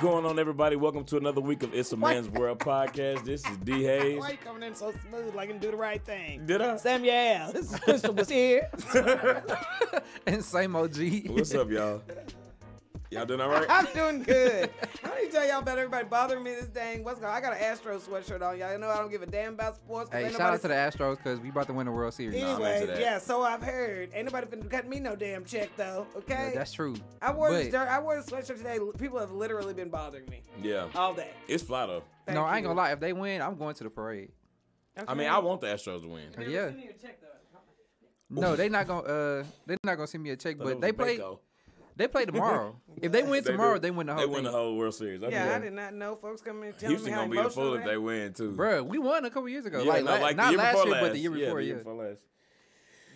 going on, everybody? Welcome to another week of It's a Man's World podcast. This is D. Hayes. Why you coming in so smooth like you do the right thing? Did I? Samuel, this is Crystal was here. And same OG. What's up, y'all? Y'all doing all right? I'm doing good. I need to tell y'all about everybody bothering me this dang. I got an Astro sweatshirt on. Y'all know I don't give a damn about sports. Hey, shout out to the Astros because we about to win the World Series. Anyway, that. yeah, so I've heard. Ain't nobody finna cut me no damn check though, okay? Yeah, that's true. I wore But- the sweatshirt today. People have literally been bothering me Yeah. all day. It's fly, though. Thank No, I ain't you. gonna lie. If they win, I'm going to the parade. Okay. I mean, I want the Astros to win. Yeah. Send me your check, though. No, they not gonna send me a check, Thought it but was they a play. Baco. They play tomorrow. If they win tomorrow, they win the whole They thing. win the whole World Series. Yeah, I did not know folks coming and telling me Houston how gonna be the emotional fool if they they win too. Bruh, we won a couple years ago. Yeah, like, no, not the year last before year, last. but the year before. the Yeah. year before last.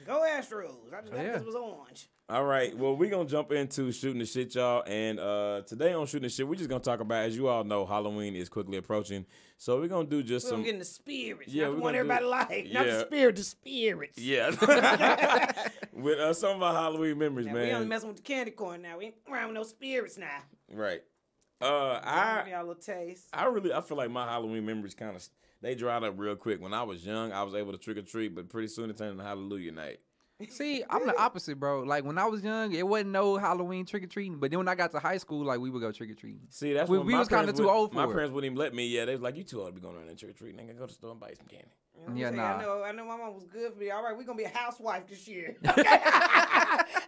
Go Astros. I just got Yeah. this was orange. All right, well, we're going to jump into shooting the shit, y'all. And today on shooting the shit, we're just going to talk about, as you all know, Halloween is quickly approaching. So we're going to do just We're some. getting the spirits. Yeah, not we're the one gonna do- everybody like. Not yeah. the spirit, the spirits. Yeah. With some of our Halloween memories, Now, man. we only messing with the candy corn now. We ain't around with no spirits now. Right. Give I y'all a little taste. I feel like my Halloween memories kind of, they dried up real quick. When I was young, I was able to trick or treat, but pretty soon it turned into Hallelujah night. See, I'm the opposite, bro. Like when I was young, it wasn't no Halloween trick or treating. But then when I got to high school, like we would go trick or treating. See, that's We when was my kinda parents too would- old for My it. parents wouldn't even let me. Yeah, they was like, you too old to be going around and trick or treating. Nigga, go to the store and buy some candy. Yeah, nah. I know my mom was good for me. All right, we're going to be a housewife this year. Okay?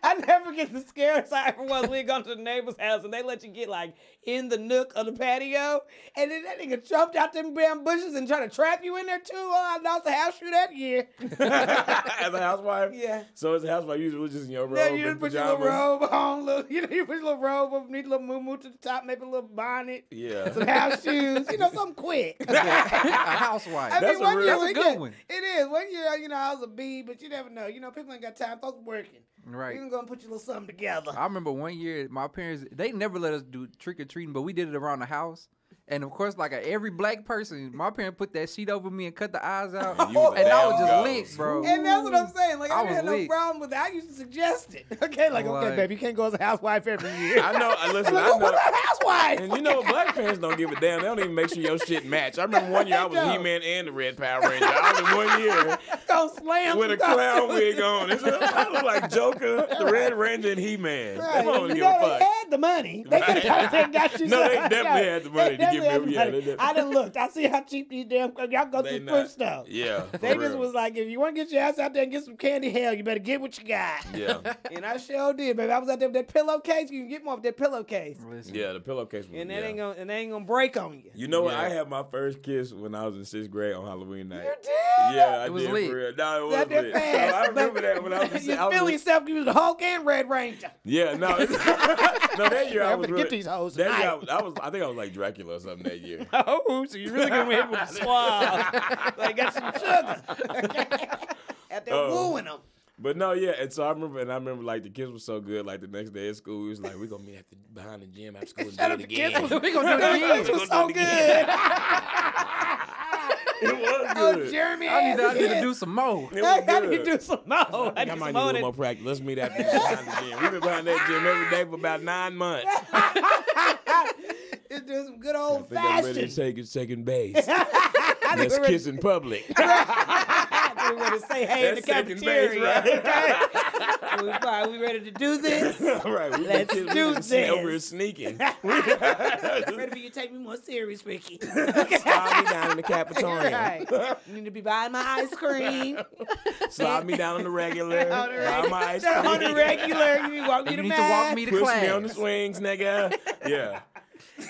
I never get the scares I ever was. We gone to the neighbor's house and they let you get like in the nook of the patio. And then that nigga jumped out them damn bushes and tried to trap you in there too. Oh, I lost a house shoe that year. As a housewife? Yeah. So as a housewife, you was just in your robe Then you and just put your little pajamas? robe on, you put your little robe up, need a little moo to the top, maybe a little bonnet, Yeah. some house shoes, something quick. A housewife. I That's mean, a real- that's a good one. It is. One year, I was a bee, but you never know. People ain't got time. Folks working. Right. You're going to put your little something together. I remember one year, my parents, they never let us do trick or treating, but we did it around the house. And of course, like every black person, my parents put that sheet over me and cut the eyes out. And you was And I was damn just ghost. lit, bro. And that's what I'm saying. Like, I I had was no lit. problem with that. I used to suggest it. Okay, Like- okay, baby, you can't go as a housewife every year. I know. Listen, Like, I what's know. a housewife? And you know what? Black fans don't give a damn. They don't even make sure your shit match. I remember one year I was They don't. He-Man and the Red Power Ranger. I was in 1 year Don't slam with a some clown costumes. wig on. I look like Joker, the Red Ranger, and He-Man. Right. They don't You give a know, fuck. they had the money. They could have got you No, they some. definitely had the money to They give me- definitely yeah, had the they money. did. I done looked. I see how cheap these damn. Y'all go They through not- thrift stuff. Yeah. for They just real. was like, if you want to get your ass out there and get some candy, hell, you better get what you got. Yeah. And I sure did, baby. I was out there with that pillowcase. You can get more of that pillowcase. Listen. Yeah, the pillowcase was, And that yeah. ain't gonna break on you. You know what? Yeah. I had my first kiss when I was in 6th grade on Halloween night. You did? Yeah, I It was did lit. for real. No, it was That lit. fast. So I remember that when I was in You I was feel in- yourself, you was the Hulk and Red Ranger. Yeah, no. no, that year I I'm was gonna really, get these hoes that year tonight. I think I was like Dracula or something that year. Oh, so you really gonna hit with the swab. Like, got some sugar. Out there Oh. wooing them. But no, yeah, and so I remember like the kiss was so good. Like the next day at school, we was like, we're gonna meet behind the gym after school and Shut do up, it the kids again. was, We gonna do it again. This was so good. It was Oh, good. Jeremy, I need to do some more. It I was need to good. do some more. I might need a little more practice. Let's meet after behind the gym. We've been behind that gym every day for about 9 months. Let's do some good I old think I'm ready to fashioned. take it second base. Let's we're ready- kiss in public. We're ready to say hey in the That's second base, cafeteria. right? Okay? We ready to do this? All right, we Let's been do over here this. sneaking. Ready for you to take me more serious, Ricky. Slide me down in the cafeteria. Right. You need to be buying my ice cream. Slide me down on the regular. On the Buy my ice regular. cream. On the regular. You need to walk me You to need to walk me to Push class. me on the swings, nigga. Yeah.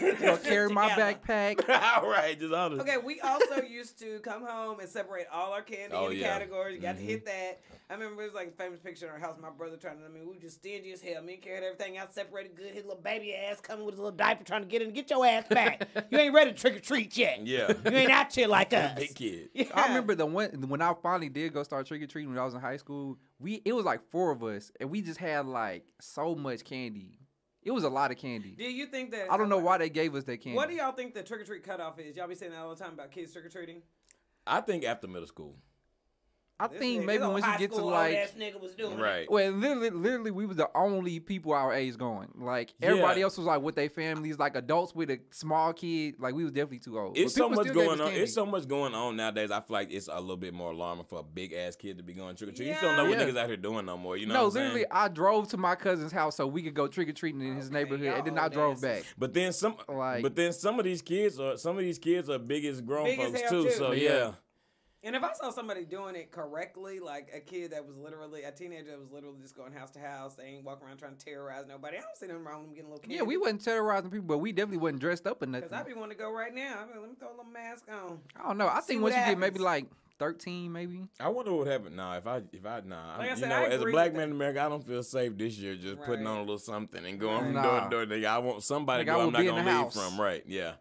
You gonna carry my Together. backpack. All right, just all the. Okay, we also used to come home and separate all our candy Oh, into yeah. categories. You got to hit that. I remember it was like a famous picture in our house. My brother trying to, we were just stingy as hell. Me and Carrie had everything out separated good. His little baby ass coming with his little diaper trying to get in. Get your ass back. You ain't ready to trick or treat yet. Yeah. You ain't out here like us. Big kid. Yeah. I remember when I finally did go start trick or treating when I was in high school. It was like 4 of us, and we just had like so much candy. It was a lot of candy. Do you think that... I don't know why they gave us that candy. What do y'all think the trick-or-treat cutoff is? Y'all be saying that all the time about kids trick-or-treating? I think after middle school. I This think nigga, maybe this old once you high get to school old like, ass nigga was doing it. Right. well, literally, we was the only people our age going. Like everybody Yeah. else was like with their families, like adults with a small kid. Like we was definitely too old. It's But so people much still gave going us on. candy. It's so much going on nowadays. I feel like it's a little bit more alarming for a big ass kid to be going trick or treat. You just don't know what Yeah. niggas out here doing no more. You know No, what I'm literally, saying? I drove to my cousin's house so we could go trick or treating in his Okay, neighborhood, and then y'all I old drove asses. back. But then some of these kids are big as grown Big as folks hell, too. too. So Yeah. yeah. And if I saw somebody doing it correctly, like a kid that was literally, a teenager that was literally just going house to house, they ain't walking around trying to terrorize nobody, I don't see nothing wrong with them getting a little candy. Yeah, we wasn't terrorizing people, but we definitely wasn't dressed up or nothing. Because I be wanting to go right now. I mean, let me throw a little mask on. I don't know. I See think what once you get maybe happens. like 13, maybe. I wonder what would happen. Nah, if I nah, Like I you said, know, I as a agree black with man in America, I don't feel safe this year just putting Right. on a little something and going from Nah. door to door. Nigga, I want somebody Like, to I go I'm will not be in gonna the leave house. from. Right, yeah.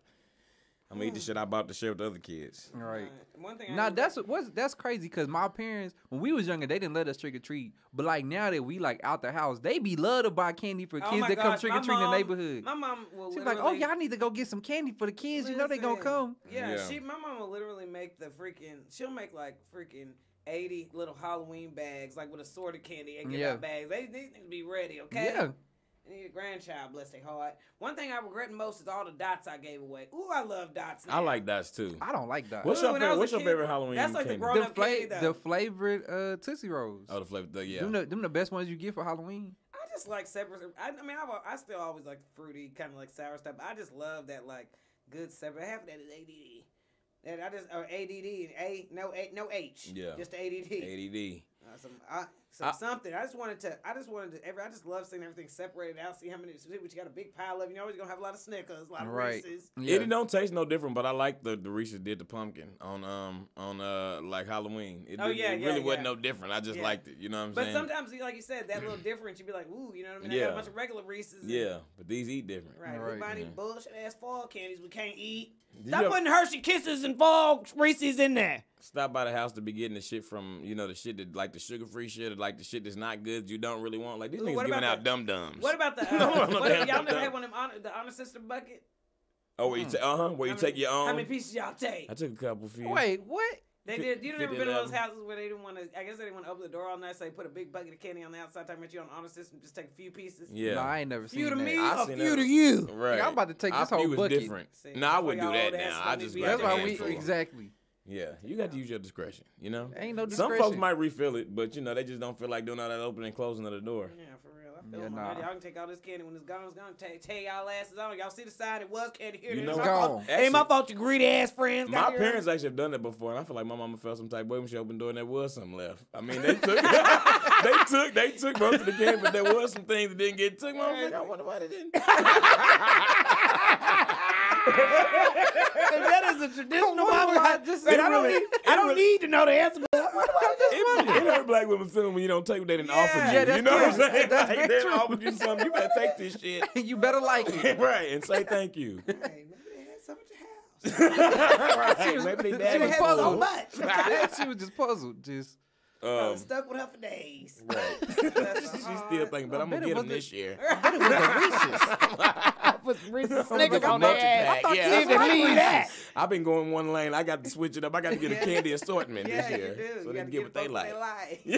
I'm gonna eat the shit I bought to share with the other kids. All right. One thing I Now know that's crazy because my parents, when we was younger, they didn't let us trick or treat. But like now that we like out the house, they be love to buy candy for Oh kids my that come gosh, trick or my treat in the mom- neighborhood. My mom will She's literally... like, oh, y'all need to go get some candy for the kids. You know they gonna Listen. come. Yeah, Yeah. my mom will literally make the freaking... She'll make like freaking 80 little Halloween bags, like with assorted candy and give Yeah. out bags. They need to be ready, okay? Yeah. I need a grandchild, bless their heart. One thing I regret most is all the dots I gave away. Ooh, I love dots now. I like dots too. I don't like that. What's Ooh, your when I favorite? was What's a your kid, favorite Halloween that's like the candy? grown- up candy, though. The flavored Tootsie Rolls. Oh, the flavor. Yeah. Them the best ones you get for Halloween. I just like separate. I mean, I still always like fruity, kind of like sour stuff. But I just love that like good separate. Half of that is ADD. And I just or ADD and no H. Yeah. Just ADD. ADD. Something. I just wanted to. I just love seeing everything separated out. See how many. See what you got a big pile of. You're always gonna have a lot of Snickers, a lot of Right. Reese's. Yeah. It don't taste no different, but I like the Reese's did the pumpkin on like Halloween. It, Oh, didn't- yeah, it yeah, really wasn't yeah. no different. I just Yeah. liked it. You know what I'm But saying? sometimes, like you said, that little difference, you'd be like, ooh, you know what I mean? I got Yeah. a bunch of regular Reese's. and- Yeah, but these eat different. Right. Right. We buy these Yeah. bullshit ass fall candies we can't eat. Did Stop you ever- putting Hershey Kisses and fall Reese's in there. Stop by the house to be getting the shit from, the shit that like the sugar free shit or like the shit that's not good you don't really want. Like these Ooh, niggas what giving about out dum dums. What about the? don't know What, that. y'all never had one of them the honor system bucket? Oh, where you take where you How take many- your own. How many pieces y'all take? I took a couple for you. Wait, what? They Fi- did. You never 50, been to those 11. houses where they didn't want to? I guess they didn't want to open the door all night, so they put a big bucket of candy on the outside. Talking about you on the honor system, just take a few pieces. Yeah. No, I ain't never seen Few to that. me, I a seen few that. to you. Right. I'm about to take Our this whole view is bucket. different. See, No, I that's wouldn't why do y'all that old now. asses I don't just need to be grab That's out a why there we handful. exactly. Yeah, you got to use your discretion. Ain't no Some discretion. folks might refill it, but they just don't feel like doing all that opening and closing of the door. Yeah, for real. I feel Yeah, them nah. already. Y'all can take all this candy when it's gone. It's gone. Tell y'all asses on. Y'all see the sign? It was candy here. You It know ain't what? my fault. Gone. Ain't my Actually- fault. You greedy ass friends. My got here. parents actually have done that before, and I feel like my mama felt some type of way when she opened the door and there was something left. I mean, they took they took most of the candy, but there was some things that didn't get took. Mama was like, I wonder why they didn't. That is a traditional mama. I don't need to know the answer, but I wonder why this It hurt black women feeling when you don't take what they didn't offer you. Yeah, that's You know what I'm true. saying? That's Like, very they true. done offered you something, you better take this shit. You better like it. Right, and say thank you. Hey, maybe they had some at your house. Right, maybe they she dad was was had so puzzled. much. She was just puzzled. Just I Um, was stuck with her for days. right. That's She's hard. still thinking, but I'm bet gonna it get him wasn't- this year. it was a Reese's. Put some Reese's Snickers Snickers on their ass. I thought you See was if they like leave that. I've been going one lane. I got to switch it up. I got to get a candy assortment Yeah, this you year, do. so You they gotta can get what they folks like. Yeah.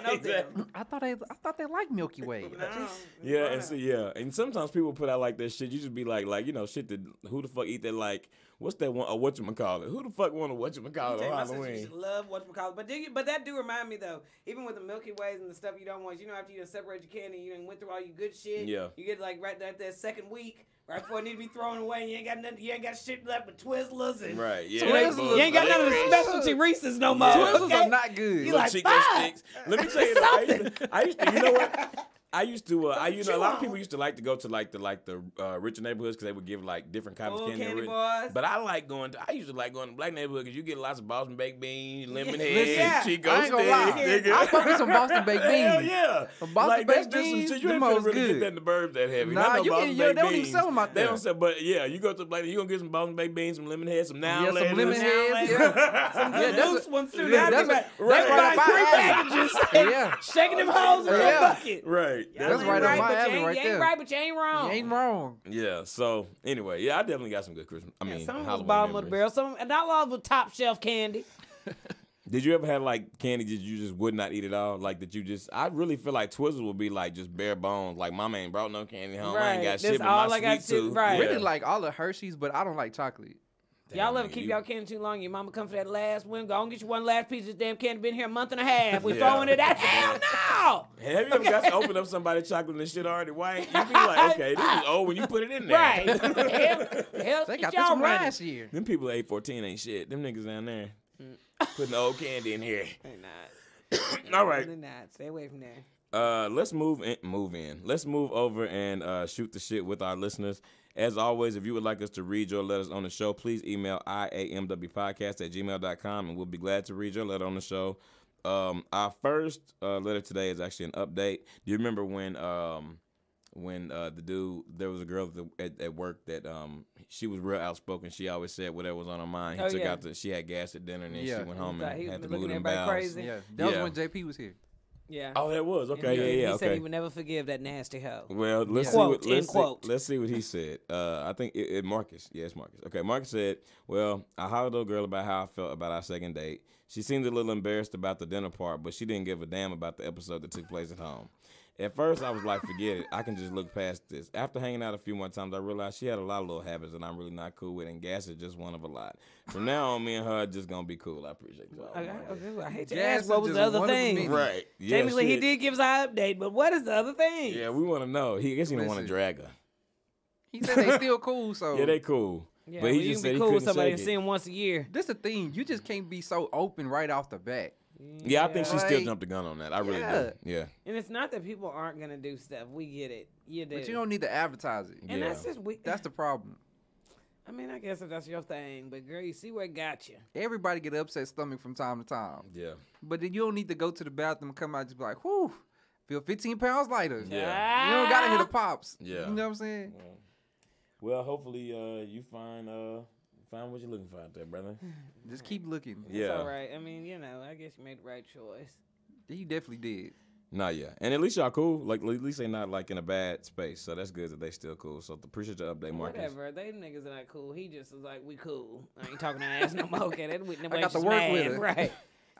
know Exactly. them. I thought they liked Milky Way. No, Yeah, no. and so and sometimes people put out like that shit. You just be like shit that who the fuck eat that like what's that one or whatchamacallit? Who the fuck want a whatchamacallit Tell on my sister Halloween? she love whatchamacallit. But that do remind me though, even with the Milky Ways and the stuff you don't want, after you done separate your candy, you done went through all your good shit. Yeah. You get like right at that second week, right before it need to be thrown away. You ain't got nothing. You ain't got shit left but Twizzlers and Right, yeah. Twizzlers. You ain't got none of the Licorice. specialty Reese's no more. Twizzlers okay? are not good. You Little like, Chico fuck. sticks. Let me tell you, though, I used to, you know what? I used to, a lot of people used to like to go to the richer neighborhoods because they would give like different kinds of Old candy. candy rich. bars. But I used to like going to black neighborhood because you get lots of Boston baked beans, lemon Yeah. heads, Yeah. Chico I ain't gonna lie. sticks, nigga. I fuck with some Boston baked Hell beans. yeah. Some Boston Like, that's baked just some beans, shit. You them ain't finna hoes really good. get that in the burbs that heavy. Nah, Not no you Boston can- baked they don't even beans. sell 'em out They there. don't sell, but yeah, you go to black, you gonna get some Boston baked beans, some lemon heads, some now Yeah, some lemon heads. Yeah. Yeah, Good that's loose a- ones too. yeah, That's that's right right up three my alley. packages. Yeah. Shaking them hoes in Yeah. that bucket. Right. That's Y'all right ain't up my but you alley ain't- right You ain't there. right, but you ain't wrong. You ain't wrong. Yeah. So anyway, yeah, I definitely got some good Christmas. I mean, Some was Halloween bottom of the memories. barrel. Some, not a lot of top shelf candy. Did you ever have like candy that you just would not eat at all? Like that you just, I really feel like Twizzlers would be like just bare bones. Like mama ain't brought no candy home. I ain't got Right. shit That's but all my I got sweet to- tooth. right. Really like all the Hershey's, but I don't like chocolate. Y'all ever nigga, keep you- y'all candy too long? Your mama come for that last one. Go and get you one last piece of this damn candy. Been here a month and a half. We Yeah. throwing it out. Hell no! Have you ever got to open up somebody's chocolate and the shit already white? You be like, okay, this is old when you put it in there. Right. hell, They get got this y'all from running. last year. Them people at 814 ain't shit. Them niggas down there putting old candy in here. They not. All right. They not. Stay away from there. Let's move in. Let's move over and shoot the shit with our listeners. As always, if you would like us to read your letters on the show, please email iamwpodcast@gmail.com, and we'll be glad to read your letter on the show. Our first letter today is actually an update. Do you remember when the dude, there was a girl at work that she was real outspoken. She always said whatever was on her mind. He Oh, took yeah. out she had gas at dinner, and then Yeah. she went home He and was had to looking move at them everybody bowels. crazy. Yeah, that was Yeah. when JP was here. Yeah. Oh, that was okay. He Yeah, said okay. he would never forgive that nasty hoe. Well, let's Quote, see end quote. let's see what he said. I think it Marcus. Yeah, it's Marcus. Okay, Marcus said, "Well, I hollered at a girl about how I felt about our second date. She seemed a little embarrassed about the dinner part, but she didn't give a damn about the episode that took place at home. At first, I was like, forget it. I can just look past this. After hanging out a few more times, I realized she had a lot of little habits that I'm really not cool with, and gas is just one of a lot. From now on, me and her are just going to be cool. I appreciate y'all. Okay, well, I hate to Gas ask, what is was the just other one of thing? many. Right. Yeah, Jamie Lee, he shit. did give us our update, but what is the other thing? Yeah, we want to know. I guess he didn't want to Listen. drag her. He said they still cool, so Yeah, they cool. Yeah, but well, he you just can said be he cool with couldn't somebody shake and see it. him once a year. this the thing. You just can't be so open right off the bat. Yeah, I think she still Like, jumped the gun on that. I really yeah. do. Yeah. And it's not that people aren't gonna do stuff. We get it. You do. But you don't need to advertise it. And Yeah. that's just we. That's the problem. I mean, I guess if that's your thing, but girl, you see where it got you. Everybody get upset stomach from time to time. Yeah. But then you don't need to go to the bathroom and come out just be like, whew, feel 15 pounds lighter. Yeah. You don't gotta hit the pops. Yeah. You know what I'm saying? Well, hopefully you find what you're looking for out there, brother. Just keep looking. It's Yeah. all right. I mean, you know, I guess you made the right choice. You definitely did. Nah, yeah. And at least y'all cool. Like, at least they not, like, in a bad space. So that's good that they still cool. So appreciate your update, Marcus. Whatever. They niggas are not cool. He just was like, we cool. I ain't talking to ass no more. Okay, that I got to work with her. Right.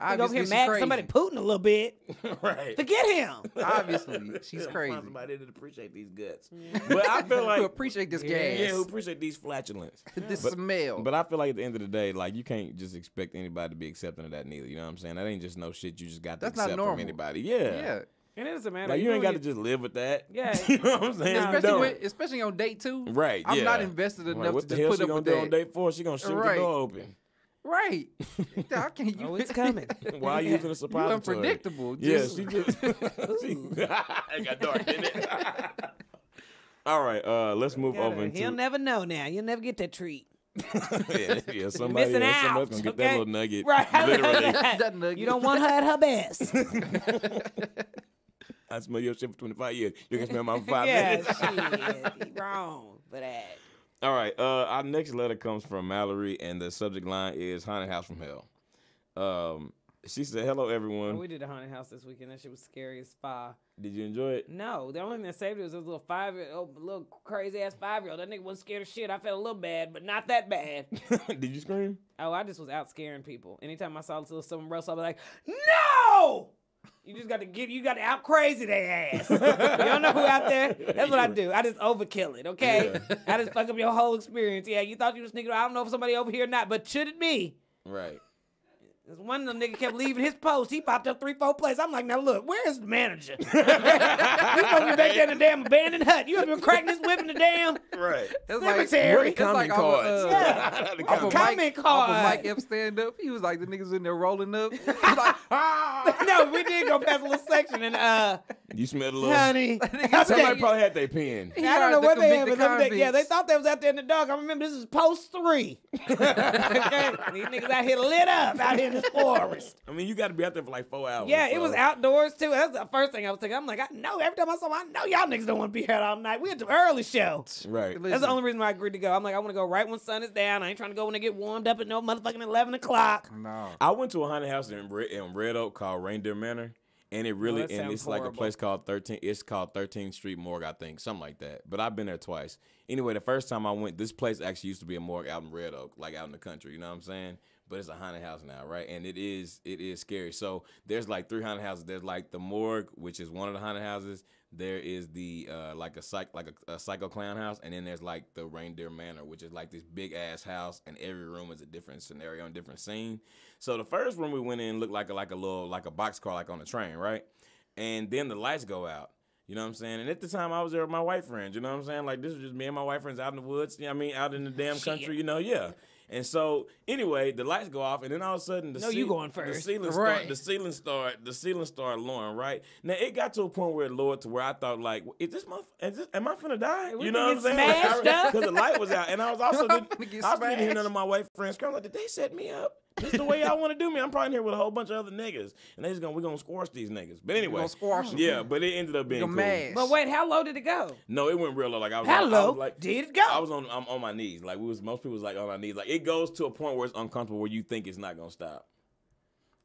He go over Obviously, here she's mad at crazy. somebody Putin a little bit. Right. Forget him. Obviously, she's crazy. Find somebody that appreciate these guts. But I feel Who like, appreciate this yeah, gas, who appreciate these flatulence. this But- smell. But I feel like at the end of the day, like, you can't just expect anybody to be accepting of that neither. You know what I'm saying? That ain't just no shit you just got to That's not accept from normal. anybody. Yeah. yeah, And it doesn't matter. Like, you ain't got to really- just live with that. Yeah. You know what I'm saying? No. You don't. especially on date 2. Right, I'm yeah. not invested Like, enough what to the just hell put she up gonna with do that. on date 4? She gonna shoot Right. the door open. Right. I can't. Oh, it's coming. Why are you using a You suppository? unpredictable. Yeah, Just- she just. It got dark, didn't it? All right, let's move over into. He'll never know now. You'll never get that treat. yeah, somebody, missing out, somebody's gonna get that okay? little nugget. Right. Literally. That nugget. You don't want her at her best. I smell your shit for 25 years. You can smell mine for 5 yeah, minutes. shit. He wrong for that. All right, our next letter comes from Mallory, and the subject line is Haunted House from Hell. She said, hello, everyone. We did a haunted house this weekend. That shit was scary as fuck. Did you enjoy it? No, the only thing that saved it was this little little crazy ass 5-year-old. That nigga wasn't scared of shit. I felt a little bad, but not that bad. Did you scream? Oh, I just was out scaring people. Anytime I saw someone else, I'd be like, no! You just got to out crazy their ass. You don't know who out there? That's what I do. I just overkill it, okay? Yeah. I just fuck up your whole experience. Yeah, you thought you was sneaking. I don't know if somebody over here or not, but should it be? Right. This one little nigga kept leaving his post. He popped up 3-4 places. I'm like, now look, where's the manager? You supposed to be back there in the damn abandoned hut. You ever been cracking this whip in the damn Right. It's cemetery? It's like Comment off cards. of, Yeah. The off comment- of comment Mike, off of card. Mike F stand up. He was like the niggas in there rolling up. He was like, No, we did go past a little section and You smelled a little. honey. Somebody probably had their pen. He I don't know hired what to they had, convict but the yeah, they convicts. thought they was out there in the dark. I remember this is post 3. Okay? These niggas out here lit up out here in this forest. I mean, you got to be out there for like 4 hours. Yeah, it was so- outdoors too. That's the first thing I was thinking. I'm like, I know every time I saw them, I know y'all niggas don't want to be here all night. We had the early show. Right. That's the Listen, only reason why I agreed to go. I'm like, I want to go right when sun is down. I ain't trying to go when they get warmed up at no motherfucking 11 o'clock. No. I went to a haunted house in Red Oak called Reindeer Manor, and it really that and sounds it's like a horrible. place called 13. It's called 13th Street Morgue, I think, something like that. But I've been there twice. Anyway, the first time I went, this place actually used to be a morgue out in Red Oak, like out in the country. You know what I'm saying? but it's a haunted house now, right? And it is scary. So there's like 3 haunted houses. There's like the morgue, which is one of the haunted houses. There is the like a psycho clown house, and then there's like the Reindeer Manor, which is like this big ass house, and every room is a different scenario and different scene. So the first room we went in looked like a boxcar, like on a train, right? And then the lights go out. You know what I'm saying? And at the time, I was there with my white friends. You know what I'm saying? Like, this was just me and my white friends out in the woods. You know what I mean? Out in the damn country, you know? Yeah. And so, anyway, the lights go off, and then all of a sudden, you going first. the ceiling started lowering, right? Now, it got to a point where it lowered to where I thought, like, am I finna die? We You know what I'm saying? smashed up? Because the light was out. And I was also Get didn't hear smashed. none of my white friends crying. Like, did they set me up? This is the way y'all want to do me. I'm probably here with a whole bunch of other niggas. And we're going to squash these niggas. But anyway. Gonna squash them. Yeah, but it ended up being cool. Mash. But wait, how low did it go? No, it went real low. Like I was How I low was like, did it go? I'm on my knees. Like most people was like on our knees. Like it goes to a point where it's uncomfortable where you think it's not gonna stop.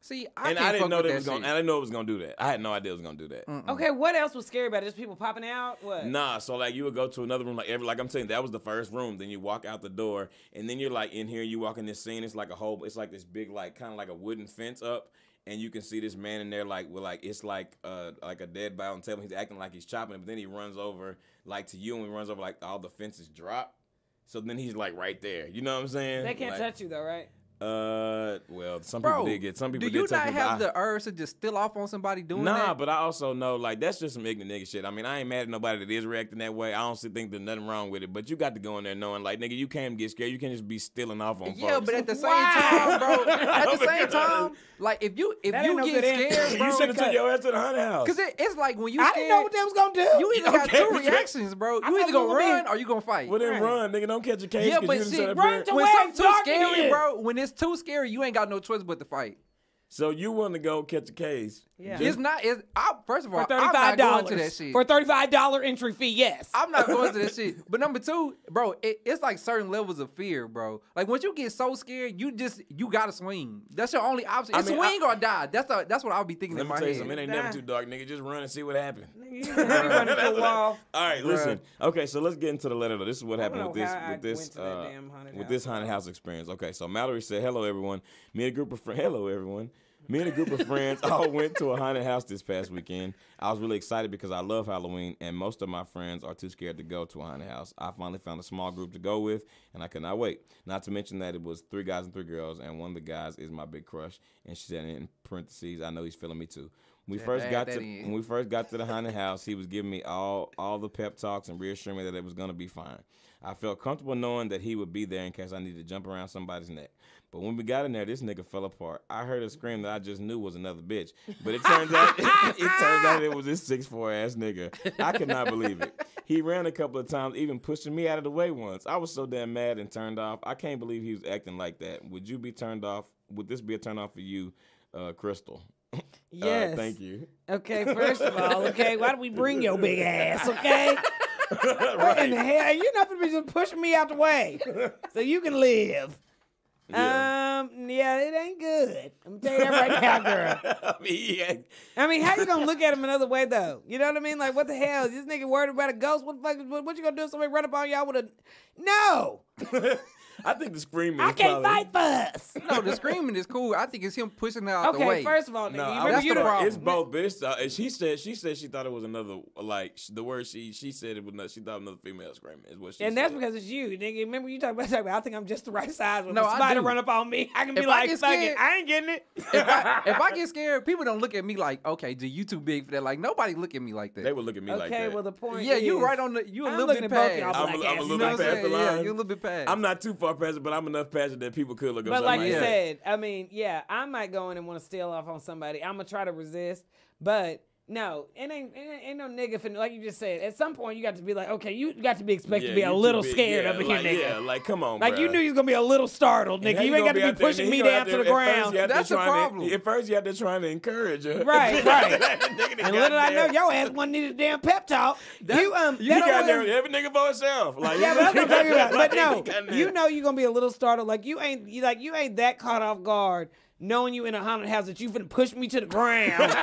See, I didn't know it was gonna do that. I had no idea it was gonna do that. Okay, what else was scary about it? Just people popping out? What? Nah, so like you would go to another room, like I'm saying, that was the first room. Then you walk out the door, and then you're like in here. You walk in this scene. It's like this big like kind of like a wooden fence up, and you can see this man in there it's like a dead body on the table. He's acting like he's chopping it, but then he runs over like to you, and he runs over like all the fences drop. So then he's like right there. You know what I'm saying? They can't touch you though, right? Well, some people did get. Some people do you did touch not me, have the urge to just steal off on somebody doing that? Nah, but I also know like that's just some ignorant nigga shit. I mean, I ain't mad at nobody that is reacting that way. I don't think there's nothing wrong with it. But you got to go in there knowing like nigga, you can't get scared. You can't just be stealing off on Yeah, folks. but at the same time, bro. At the same time, like if you That ain't no get good answer. scared, bro, you should have took your ass to the haunted house. because it's like when you I scared, didn't know what they was gonna do. you either got Okay, two but you- reactions, bro. I You thought either we gonna were gonna run be- or you gonna fight. Well, then Right. run, nigga. Don't catch a case. Yeah, 'cause but you didn't see, sit up run here. to When Wait, something's too dark in scary, here. bro, when it's too scary, you ain't got no choice but to fight. So you want to go catch a case? Yeah. It's not. First of all, For I'm not going to that shit. For $35 entry fee, yes. I'm not going to that shit. But number two, bro, it's like certain levels of fear, bro. Like once you get so scared, you gotta swing. That's your only option. It's I mean, swing or die. That's what I'll be thinking Let in me my tell you head. something. It ain't never too dark, nigga. Just run and see what happened. You run into a wall. All right, listen. Okay, so let's get into the letter though. This is what happened know with this how I with this went to that damn haunted with house. this haunted house experience. Okay, so Mallory said, "Hello everyone. Me and a group of friends. Hello everyone. Me and a group of friends all went to a haunted house this past weekend. I was really excited because I love Halloween, and most of my friends are too scared to go to a haunted house. I finally found a small group to go with, and I could not wait. Not to mention that it was 3 guys and 3 girls, and one of the guys is my big crush." And she said in parentheses, "I know he's feeling me too." When we first got to the haunted house, he was giving me all the pep talks and reassuring me that it was gonna be fine. I felt comfortable knowing that he would be there in case I needed to jump around somebody's neck. But when we got in there, this nigga fell apart. I heard a scream that I just knew was another bitch. But it turns out it was this 6'4" ass nigga. I could not believe it. He ran a couple of times, even pushing me out of the way once. I was so damn mad and turned off. I can't believe he was acting like that. Would you be turned off? Would this be a turn off for you, Crystal? Yes. Thank you. Okay, first of all, okay, why do we bring your big ass, okay? What Right. in the hell? You're not going to be just pushing me out the way so you can live. Yeah. Yeah, it ain't good. I'm telling you that right now, girl. I mean, how you gonna look at him another way though? You know what I mean? Like, what the hell? This nigga worried about a ghost? What the fuck? What you gonna do if somebody run up on y'all with a? No, I think the screaming. I is can't probably- fight for us. No, the screaming is cool. I think it's him pushing her out the Okay, way. first of all, nigga, No, you I remember was you the the problem. it's both, but it's she said she thought it was another the word she said it was not, she thought another female screaming is what she and said. that's because it's you, nigga. Remember you talking about? I think I'm just the right size. When No, a I spider do. run up on me, I can be If I like, get fuck it, scared- I ain't getting it. If I get scared, people don't look at me like, okay, G, you too big for that. Like nobody look at me like that. They would look at me like Okay, that. well the point. Yeah, is, you right on the. You a I'm little looking bit at both y'all past. I'm a black little asses. bit past the Yeah, line. you a little bit past. I'm not too far past it, but I'm enough past it that people could look at But something like you that. said, I mean, yeah, I might go in and want to steal off on somebody. I'm gonna try to resist, but no, it ain't no nigga finna, like you just said. At some point, you got to be like, okay, you got to be expected to be you a too little big. scared Yeah, up in like, here, nigga. Yeah, like come on, Like you bruh. knew you was gonna be a little startled, And nigga. how You ain't got to gonna be out there, pushing and me he gonna down out to there- the ground. That's the problem. At first, you have to try to encourage her. Right, right. Nigga, And little I know, your ass wasn't need a damn pep talk. You that got don't there, really- every nigga for himself. Like, Yeah, but that's what I'm talking about. But Like, no, goddamn. you know you're gonna be a little startled. Like you ain't that caught off guard. knowing you in a haunted house that you finna push me to the ground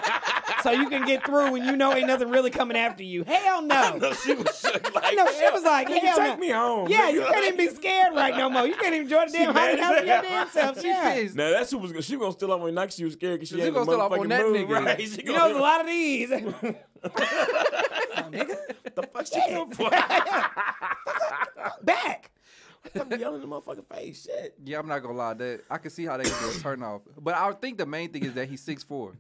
so you can get through when you know ain't nothing really coming after you. Hell no. No, she was shook like, No, she was like, nigga, hell take no. me home. Yeah, nigga. you can't even be scared right no more. You can't even enjoy the damn mad haunted as house for your hell. damn self. She Yeah. pissed. Now that's who was she gonna steal off on night. She was scared because she She had gonna the steal off on motherfucking that move. nigga. Right? She You gonna know, there's a lot of these. the fuck she doing for? Back. I'm yelling in the motherfucking face. Shit. Yeah, I'm not gonna lie. That I can see how they could turn off. But I think the main thing is that he's 6'4".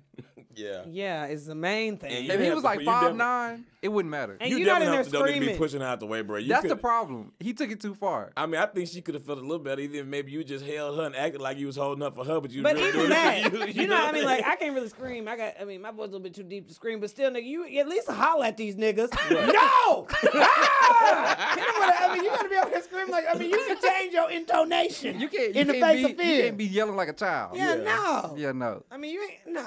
Yeah. Yeah, it's the main thing. And If he have was to like put- you definitely- 5'9", it wouldn't matter. And You you're not definitely in there have to don't need to be screaming. pushing her out the way, bro. You That's the could- problem. He took it too far. I mean, I think she could have felt a little better. Either maybe you just held her and acted like you was holding up for her, but you But really even doing that, it for you. you know what I mean? Like, I can't really scream. I mean, my voice a little bit too deep to scream, but still, nigga, you at least holler at these niggas. No! Ah! You know what I mean? You gotta be able to scream like, I mean, you can change your intonation You can't. in the can't face be, of fear. You can't be yelling like a child. yeah, Yeah. no. Yeah, no. I mean, you ain't, no.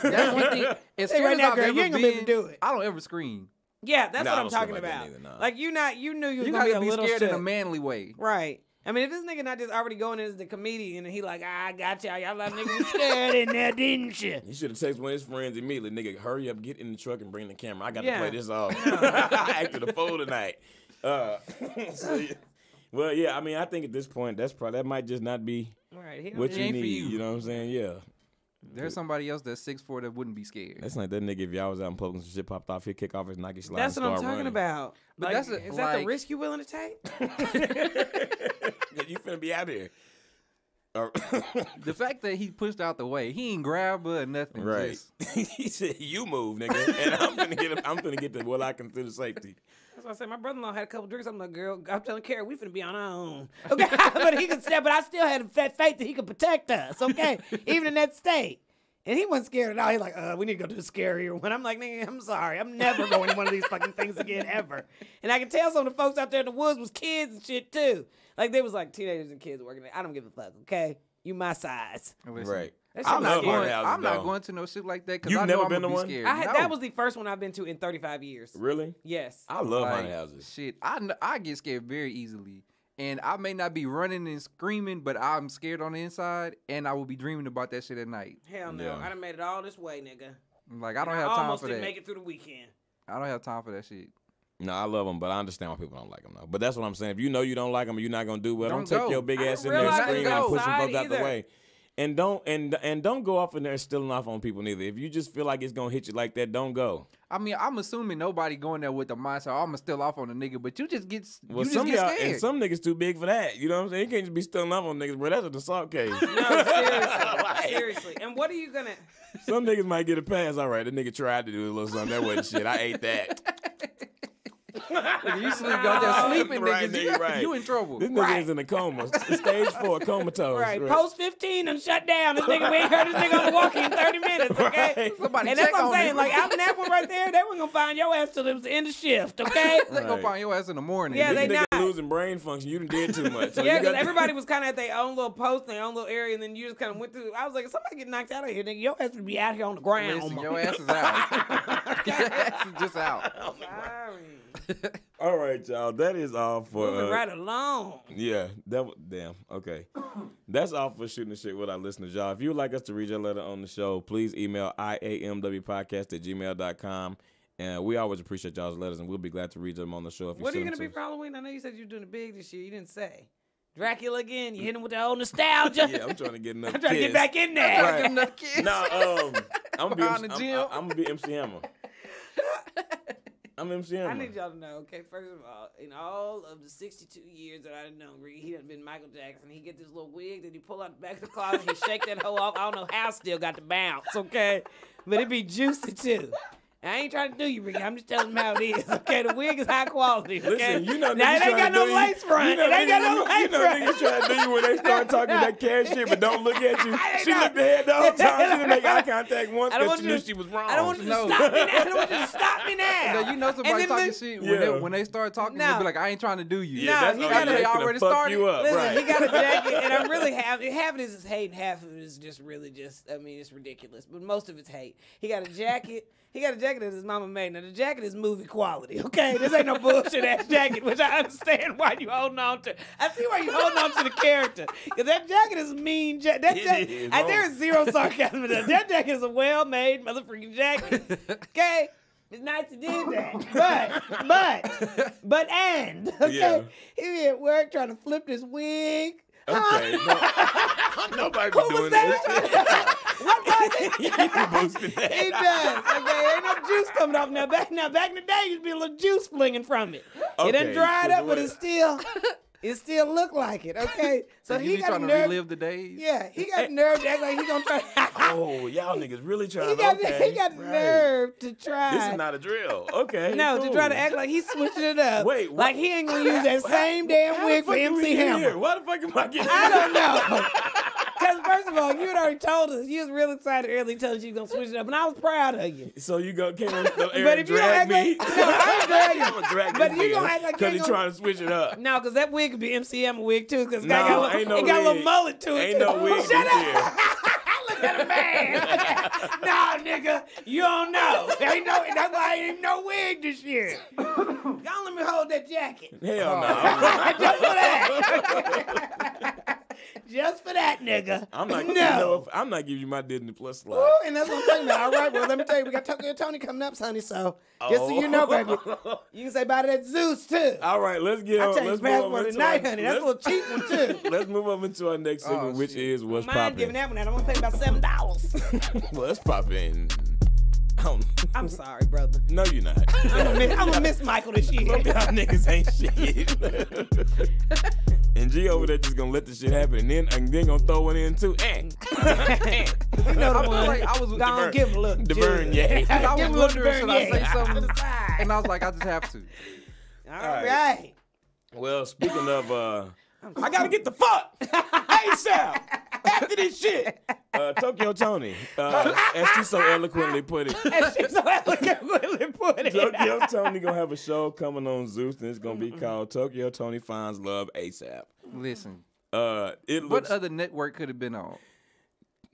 That's one thing. As Say scared right as now, I've girl, you ever ain't gonna be able been, to do it. I don't ever scream. Yeah, that's No, what I I'm don't scream talking like that about. neither, nah. Like, you knew you was You gonna be gotta a be little scared in a shook. manly way. Right. I mean, if this nigga not just already going in as the comedian and he like, I got y'all. Y'all like niggas was scared in there, didn't you? He should have texted one of his friends immediately. Nigga, hurry up, get in the truck and bring the camera. I got Yeah. to play this off. I acted a fool tonight. So, yeah. Well, yeah, I mean, I think at this point, that might just not be Right. He what don't- you ain't for need. you. You know what I'm saying? Yeah. There's somebody else that's 6'4" that wouldn't be scared. That's like that nigga, if y'all was out in public and some shit popped off, he'd kick off his Nike slide That's and what I'm start talking running. about. But Like, that's is that the like- risk you willing to take? Yeah, you finna be out here. The fact that he pushed out the way, he ain't grab her or nothing. Right. Just- He said, "You move, nigga," and I'm finna get to what I consider safety. That's why I said my brother-in-law had a couple drinks. I'm like, girl, I'm telling Carrie, we finna be on our own. Okay, but he could step. But I still had that faith that he could protect us. Okay, even in that state. And he wasn't scared at all. He's like, we need to go to the scarier one. I'm like, nigga, I'm sorry. I'm never going to one of these fucking things again, ever. And I can tell some of the folks out there in the woods was kids and shit, too. Like, they was like teenagers and kids working there. I don't give a fuck, okay? You my size. Listen, Right. That shit I was love scary. haunted houses, I'm not though. going to no shit like that because You've I know never I'm been gonna to be one? scared. That No. was the first one I've been to in 35 years. Really? Yes. I love Like, haunted houses. Shit, I get scared very easily. And I may not be running and screaming, but I'm scared on the inside, and I will be dreaming about that shit at night. Hell no. Yeah. I done made it all this way, nigga. Like, I don't And have time almost for didn't that. make it through the weekend. I don't have time for that shit. No, I love them, but I understand why people don't like them though. But that's what I'm saying. If you know you don't like them and you're not gonna do well, don't Don't take go. your big I ass in didn't there realize screaming they and go pushing folks outside out the either. way. And don't go off in there stealing off on people neither. If you just feel like it's gonna hit you like that, don't go. I mean, I'm assuming nobody going there with the mindset, I'm gonna steal off on a nigga, but you just get Well, you some just get y'all scared. and some niggas too big for that. You know what I'm saying? You can't just be stealing off on niggas, bro. That's an assault case. No, seriously. Seriously. And what are you going to... Some niggas might get a pass. All right, the nigga tried to do a little something. That wasn't shit. I ate that. Nigga, you sleep out there sleeping, Right, niggas. nigga, right. You in trouble. This nigga is in a coma. Stage 4 comatose. Right. Post 15 and shut down. This nigga, we ain't heard this nigga on the walkie in 30 minutes, okay? Right. Somebody And that's check what I'm on saying. him. Like, out in that one right there, they weren't going to find your ass till it was the end of shift, okay? They gonna Right. find your ass in the morning. Yeah, This they nigga not. losing brain function. You done did too much. So Yeah, you because got everybody was kind of at their own little post, their own little area, and then you just kind of went through. I was like, if somebody get knocked out of here, nigga, your ass would be out here on the ground. Listen, your ass is out. Your ass is just out. Sorry. All right, y'all. That is all for. Moving right along. Yeah, damn. Okay, that's all for shooting the shit with our listeners, y'all. If you would like us to read your letter on the show, please email iamwpodcast@gmail.com. And we always appreciate y'all's letters, and we'll be glad to read them on the show. If What are you send going to them be for Halloween? I know you said you were doing it big this year. You didn't say. Dracula again. You hit him with the old nostalgia. Yeah, I'm trying to get enough. I'm trying to get kids. back in there. Right. Give 'em the kiss. No, I'm Behind the gym. gonna be MC Hammer. I'm MC Hammer. I need y'all to know, okay, first of all, in all of the 62 years that I've known Ricky, he done been Michael Jackson. He get this little wig that he pull out the back of the closet, he shake that hoe off. I don't know how still got the bounce, okay? But it be juicy, too. I ain't trying to do you, Ricky. I'm just telling him how it is, okay? The wig is high quality, okay? Listen, you know now, niggas it ain't got trying to no do you- lace front. You know It ain't got no lace You know front. niggas trying to do you when they start talking that cash shit, but don't look at you. I She know. looked ahead the whole time. She didn't make eye contact once I don't because want she you knew to- she was wrong. I don't want you to No. stop me now. I don't want you to stop me now. No, you know somebody And then talking the- shit Yeah. when they start talking, No. they be like, I ain't trying to do you. Yeah, that's he all gotta- they they finna already fuck started. you up, Listen, right? he got a jacket, and I'm really half of this is hate, and half of it is just really just. I mean, it's ridiculous, but most of it's hate. He got a jacket. He got a jacket jacket that his mama made. Now the jacket is movie quality, okay? This ain't no bullshit ass jacket, which I understand why you holding on to. I see why you holding on to the character. Because that jacket is mean. And there is zero sarcasm in that. That jacket is a well-made motherfucking jacket. Okay? It's nice to do that. Okay? Yeah. He be at work trying to flip this wig. Okay. Nobody be Who was doing that. What was it? He be boosting that. He does. Okay, ain't no juice coming off now. Back in the day, used to be a little juice flinging from it. It done Okay, dried so up, but it still look like it. Okay, so you he be got trying the to nerve. relive the days. Yeah, he got the nerve to act like he gonna try. Oh, y'all niggas really trying he to. got Okay. he got the right. nerve to try. This is not a drill. Okay. No, cool. to try to act like he's switching it up. Wait, like he ain't gonna use that same damn How wig the for fuck did we MC get Hammer. here? Why the fuck am I getting I don't know. Because first of all, you had already told us. You was real excited early, told us you was gonna switch it up, and I was proud of you. So you came on the air But and if you don't drag act me. like, no, I ain't dragging. I'm gonna drag But this you gonna act like you because ain't he's gonna- trying to switch it up. No, because that wig could be MC Hammer wig too, because it No, got ain't no a little wig. mullet to it. Ain't too. no wig Shut this up. year. Look at a man. No, nigga, you don't know. Ain't no. That's why ain't no wig this year. Y'all let me hold that jacket. Hell no. Just for that. Just for that, nigga. I'm not. No. You know, I'm not giving you my Disney Plus slot. Ooh, and that's what I'm talking about. All right, well, let me tell you, we got Tokyo Tony coming up, Sonny. So just so you know, baby, you can say bye to that Zeus too. All right, let's get I on. changed Let's move passport over tonight, to honey. That's a little cheap one too. Let's move over to our next segment, which shit. is what's Mind giving popping. that one out. I'm gonna pay about $7. What's popping? I'm sorry, brother. No, you're not. I'm gonna miss Michael this year. Y'all niggas ain't shit. And G over there just gonna let the shit happen, and then gonna throw one in too. You know the I feel one. like I was Go on, give him a look. The burn, yeah. I Give him was a little wondering, should I burn, say yeah. something? To the side. And I was like, I just have to. All right. Well, speaking of, I gotta get the fuck ASAP after this shit. Tokyo Tony, as she so eloquently put it, And she so eloquently put it. Tokyo Tony gonna have a show coming on Zeus, and it's gonna be called Tokyo Tony Finds Love ASAP. Listen, It what looks other network could have been on?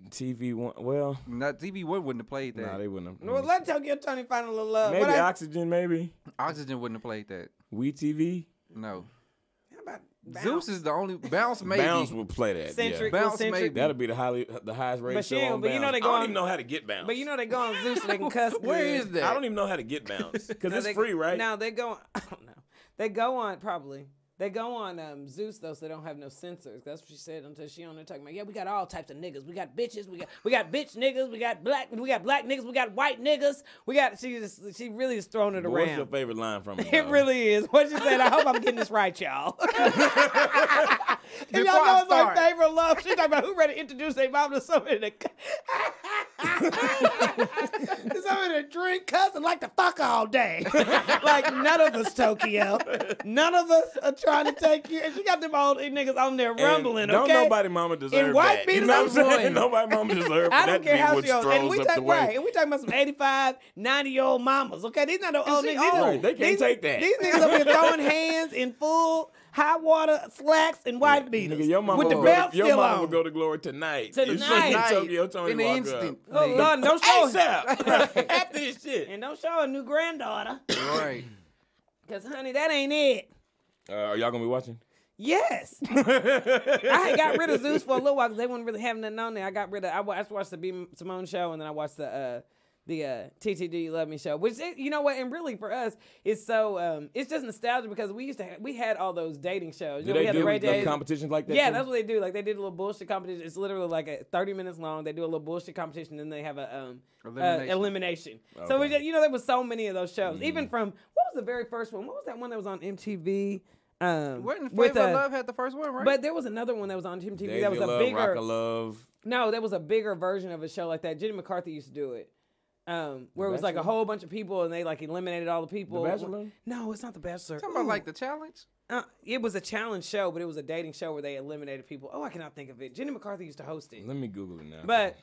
TV one. Well, Not TV One wouldn't have played that. nah, they wouldn't. Well, Have. let Tokyo Tony find a little love. Maybe What Oxygen, maybe Oxygen wouldn't have played that. WeTV. No. How about Zeus is the only Bounce maybe. Bounce will play that. Centric? Yeah. Bounce Centric. maybe. That'll be the highest rated But she show ain't- on but you know Bounce. they I go don't on- even know how to get Bounce. But you know they go on Zeus so they can cuss. Where good. is that? I don't even know how to get Bounce because No, it's they- free, right? No, they go on. I don't know. They go on probably. They go on Zeus though, so they don't have no censors. That's what she said until she on there talking about. Yeah, we got all types of niggas. We got bitches. We got bitch niggas. We got black niggas. We got white niggas. We got. She really is throwing it But around. what's your favorite line from it? It though? really is. What she said, I hope I'm getting this right, y'all. If y'all Before I know it's our start. favorite love, she talking about who ready to introduce their mom to somebody that somebody that drink, cuss, and like to fuck all day. Like none of us, Tokyo. None of us are trying to take you. And she got them old niggas on there And rumbling, don't okay? nobody mama deserve And white that. You beaters know on what I'm saying? point. Nobody mama deserve I that don't to care be how what she old. And strolls we up the talk way. right. And we talking about some 85, 90-year-old mamas. Okay, these not no old she niggas. old. They can't take that. These niggas up here throwing hands in full high water slacks and white beaters. Nigga, your mama, with the will belt go, your still mama on. will go to glory tonight. Tonight. You see Night. Tokyo Tony in the walk instant. Oh, Lord, don't show ASAP after this shit. And don't show a new granddaughter. Right. Because, honey, that ain't it. Are y'all gonna be watching? Yes. I had got rid of Zeus for a little while because they weren't really having nothing on there. I got rid of, I watched the B. Simone show, and then I watched the TTD Love Me show, which, you know what, and really for us, it's so, it's just nostalgia because we had all those dating shows. Do You know, we they had the do Ray like J. competitions like that? Yeah, too? that's what they do. Like they did a little bullshit competition. It's literally like 30 minutes long. They do a little bullshit competition, and then they have a elimination. So we Okay. just, there was so many of those shows. Even from what was the very first one? What was that one that was on MTV? Wasn't with Flavor of Love had the first one, right? But there was another one that was on MTV Daisy that was a Love, bigger. Rock of Love. No, that was a bigger version of a show like that. Jenny McCarthy used to do it. Where it was like a Bachelor? whole bunch of people and they like eliminated all the people. The Bachelor? No, it's not The Bachelor. Talking about Ooh. like the challenge. It was a challenge show, but it was a dating show where they eliminated people. Oh, I cannot think of it. Jenny McCarthy used to host it. Let me Google it now. But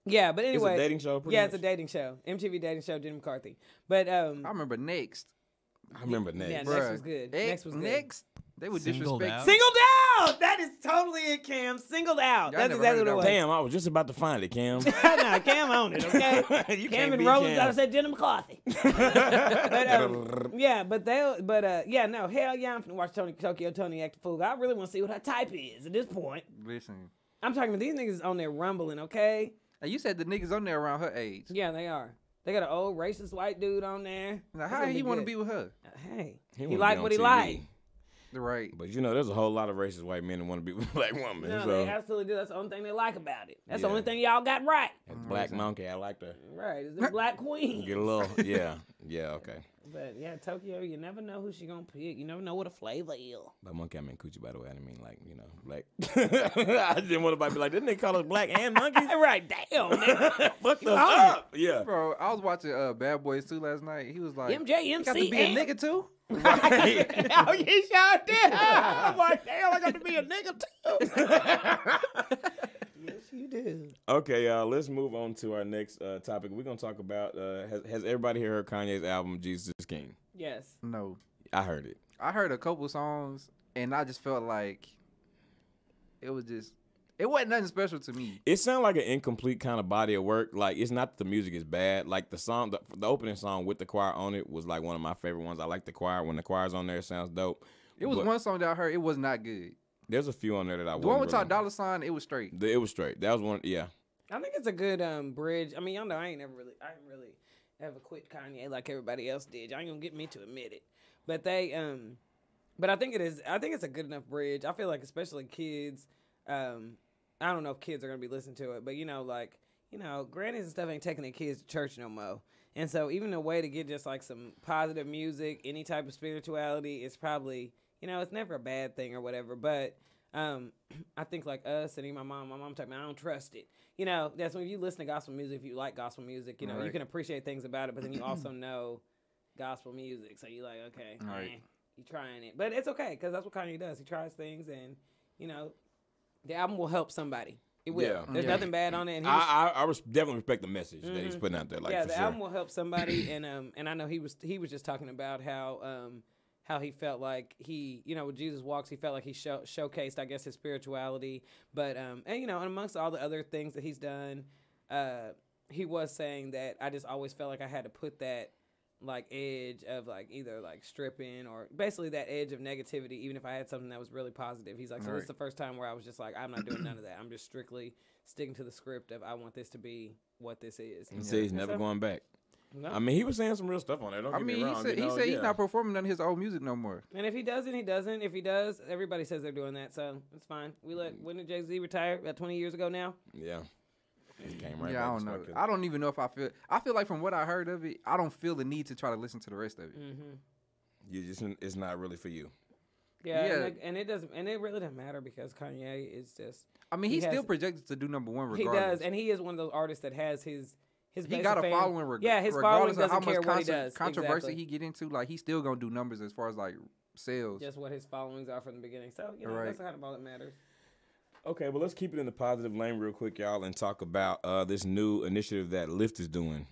yeah, but it's anyway, a dating show. yeah, it's a dating show. MTV dating show. Jenny McCarthy. But I remember Next. I remember Next. Yeah, Bruh. Next was good. Next was good. Next, they would Singled disrespect. out? Singled out. Oh, that is totally it, Cam. Singled out. Yeah, I That's never exactly heard what it of was. that Damn, I was just about to find it, Cam. Nah, Cam on it, okay? You Cam can't and beat Rollins Cam. gotta say Jenna McCarthy. I'm finna watch Tokyo Tony act a fool. I really want to see what her type is at this point. Listen. I'm talking about these niggas on there rumbling, okay? And you said the niggas on there around her age. Yeah, they are. They got an old racist white dude on there. Now, That's how gonna he want to good. be with her? Hey, He he wanna like be what on he TV. like. Right. But you know, there's a whole lot of racist white men that want to be with black women. No, so they absolutely do. That's the only thing they like about it. That's the Yeah. only thing y'all got right. that black monkey, I like to Right, it's the black queen. get a little. Yeah, okay. But yeah, Tokyo, you never know who she gonna pick. You never know what a flavor is. By monkey, I mean coochie. By the way, I didn't mean like black. I didn't want to be like, didn't they call us black and monkeys? Right, damn, nigga. Fucked us hard. up. Yeah. Bro, I was watching Bad Boys 2 last night. He was like, MJMC you got to be a and- nigga too? Oh, you sure did. I'm like, damn, I got to be a nigga too. Yes, you do. Okay, y'all. Let's move on to our next topic. We're gonna talk about. Has everybody here heard Kanye's album Jesus is King? Yes. No. I heard it. I heard a couple songs, and I just felt like it wasn't nothing special to me. It sounded like an incomplete kind of body of work. Like, it's not that the music is bad. Like, the song, the opening song with the choir on it was like one of my favorite ones. I like the choir. When the choir's on there, it sounds dope. It was But one song that I heard, it was not good. There's a few on there that I The one wasn't with really- Dollar Sign, it was straight. It was straight. That was one. Yeah. I think it's a good bridge. I mean, y'all know I ain't really ever quit Kanye like everybody else did. Y'all ain't gonna get me to admit it. But but I think it is. I think it's a good enough bridge. I feel like especially kids. I don't know if kids are gonna be listening to it, but grannies and stuff ain't taking their kids to church no more. And so even a way to get just like some positive music, any type of spirituality, is probably it's never a bad thing or whatever. But I think like us and even my mom told me I don't trust it. That's when you listen to gospel music. If you like gospel music, you Right. can appreciate things about it, but then you also know gospel music, so you like okay, Right. you trying it, but it's okay because that's what Kanye does. He tries things, and the album will help somebody. It will. Yeah. There's Yeah. nothing bad on it. And he was, I definitely respect the message that he's Mhm. putting out there. Like, yeah, for the sure. album will help somebody, and I know he was just talking about how he felt like he, with Jesus Walks, he felt like he showcased, I guess, his spirituality. But and amongst all the other things that he's done, he was saying that I just always felt like I had to put that like edge of like either like stripping or basically that edge of negativity, even if I had something that was really positive. He's like, so this is the first time where I was just like, I'm not doing none of that. I'm just strictly sticking to the script of I want this to be what this is. He said he's And never so- going back. No. I mean, he was saying some real stuff on there. Don't I get mean, me wrong. he said he's not performing none of his old music no more. And if he doesn't, he doesn't. If he does, everybody says they're doing that, so it's fine. When did Jay-Z retire? About 20 years ago now? Yeah. He came right Yeah, back I don't to know. smoking. I don't even know if I feel like from what I heard of it, I don't feel the need to try to listen to the rest of it. Mm-hmm. It's not really for you. Yeah, Yeah. And it doesn't, and it really doesn't matter because Kanye is just I mean, He he's still has- projected to do number one he regardless. does, and he is one of those artists that has his he basic got a fan- following. Yeah, his regardless following of how doesn't care much what he does. controversy Exactly. he get into. Like, he's still gonna do numbers as far as like sales. Just what his followings are from the beginning. So Right. that's kind of all that matters. Okay, well, let's keep it in the positive lane real quick, y'all, and talk about this new initiative that Lyft is doing.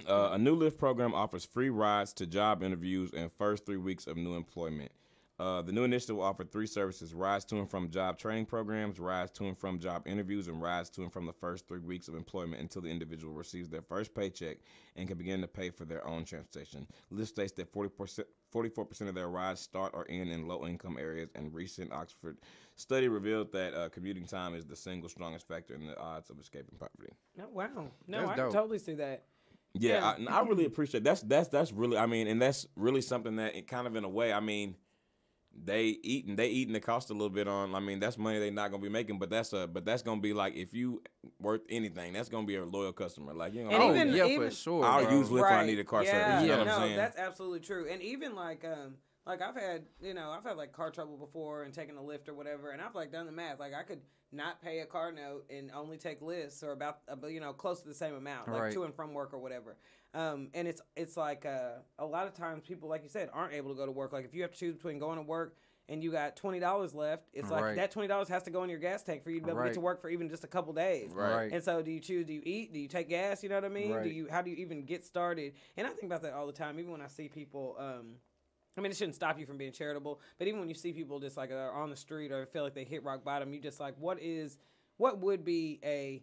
A new Lyft program offers free rides to job interviews and first 3 weeks of new employment. The new initiative will offer 3 services: rides to and from job training programs, rides to and from job interviews, and rides to and from the first 3 weeks of employment until the individual receives their first paycheck and can begin to pay for their own transportation. Lyft states that 44% of their rides start or end in low-income areas, and recent Oxford study revealed that commuting time is the single strongest factor in the odds of escaping poverty. Oh, wow. No, That's I dope. can totally see that. Yeah, I really appreciate that's really, I mean, and that's really something that it kind of in a way, I mean, they eating the cost a little bit on. I mean, that's money they're not gonna be making, but that's gonna be like, if you worth anything, that's gonna be a loyal customer. Like, you know, And Oh, even- yeah, even- for sure. I'll bro. use Lyft when I need a car service. You know what no, I'm saying? that's absolutely true. And even like I've had like car trouble before and taken a Lyft or whatever, and I've like done the math. Like I could not pay a car note and only take lifts or about close to the same amount, like Right. to and from work or whatever. And it's like a lot of times people, like you said, aren't able to go to work. Like if you have to choose between going to work and you got $20 left, it's like Right. that $20 has to go in your gas tank for you to be able to get to Right. work for even just a couple days. Right. And so do you choose, do you eat? Do you take gas? You know what I mean? Right. How do you even get started? And I think about that all the time, even when I see people, I mean, it shouldn't stop you from being charitable, but even when you see people just like are on the street or feel like they hit rock bottom, you just like, what would be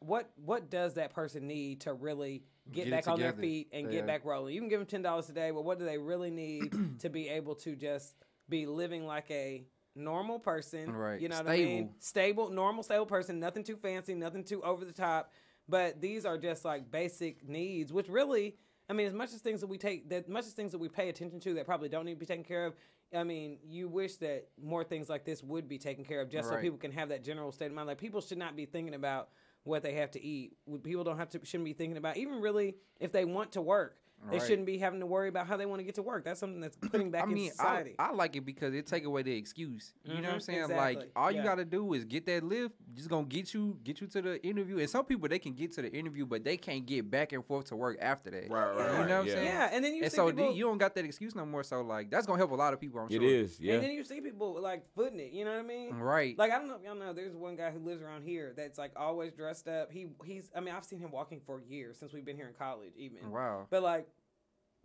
what does that person need to really get back on their feet and get back rolling? You can give them $10 a day, but what do they really need to be able to just be living like a normal person? Right. You know what I mean? Stable, normal, stable person, nothing too fancy, nothing too over the top, but these are just like basic needs, which really, I mean, as much as things that we pay attention to that probably don't need to be taken care of, I mean, you wish that more things like this would be taken care of just so people can have that general state of mind. Like, people should not be thinking about what they have to eat. People shouldn't be thinking about, even really, if they want to work. They shouldn't be having to worry about how they want to get to work. That's something that's putting back in society. I like it because it take away the excuse. You know what I'm saying? Exactly. Like, all you got to do is get that lift. Just going to get you to the interview. And some people, they can get to the interview, but they can't get back and forth to work after that. Right. You know what I'm saying? Yeah, and then you see so people, you don't got that excuse no more. So, like, that's going to help a lot of people, I'm sure. It is, yeah. And then you see people, like, footing it. You know what I mean? Right. Like, I don't know if y'all know, there's one guy who lives around here that's, like, always dressed up. I mean, I've seen him walking for years since we've been here in college, even. Wow. But, like,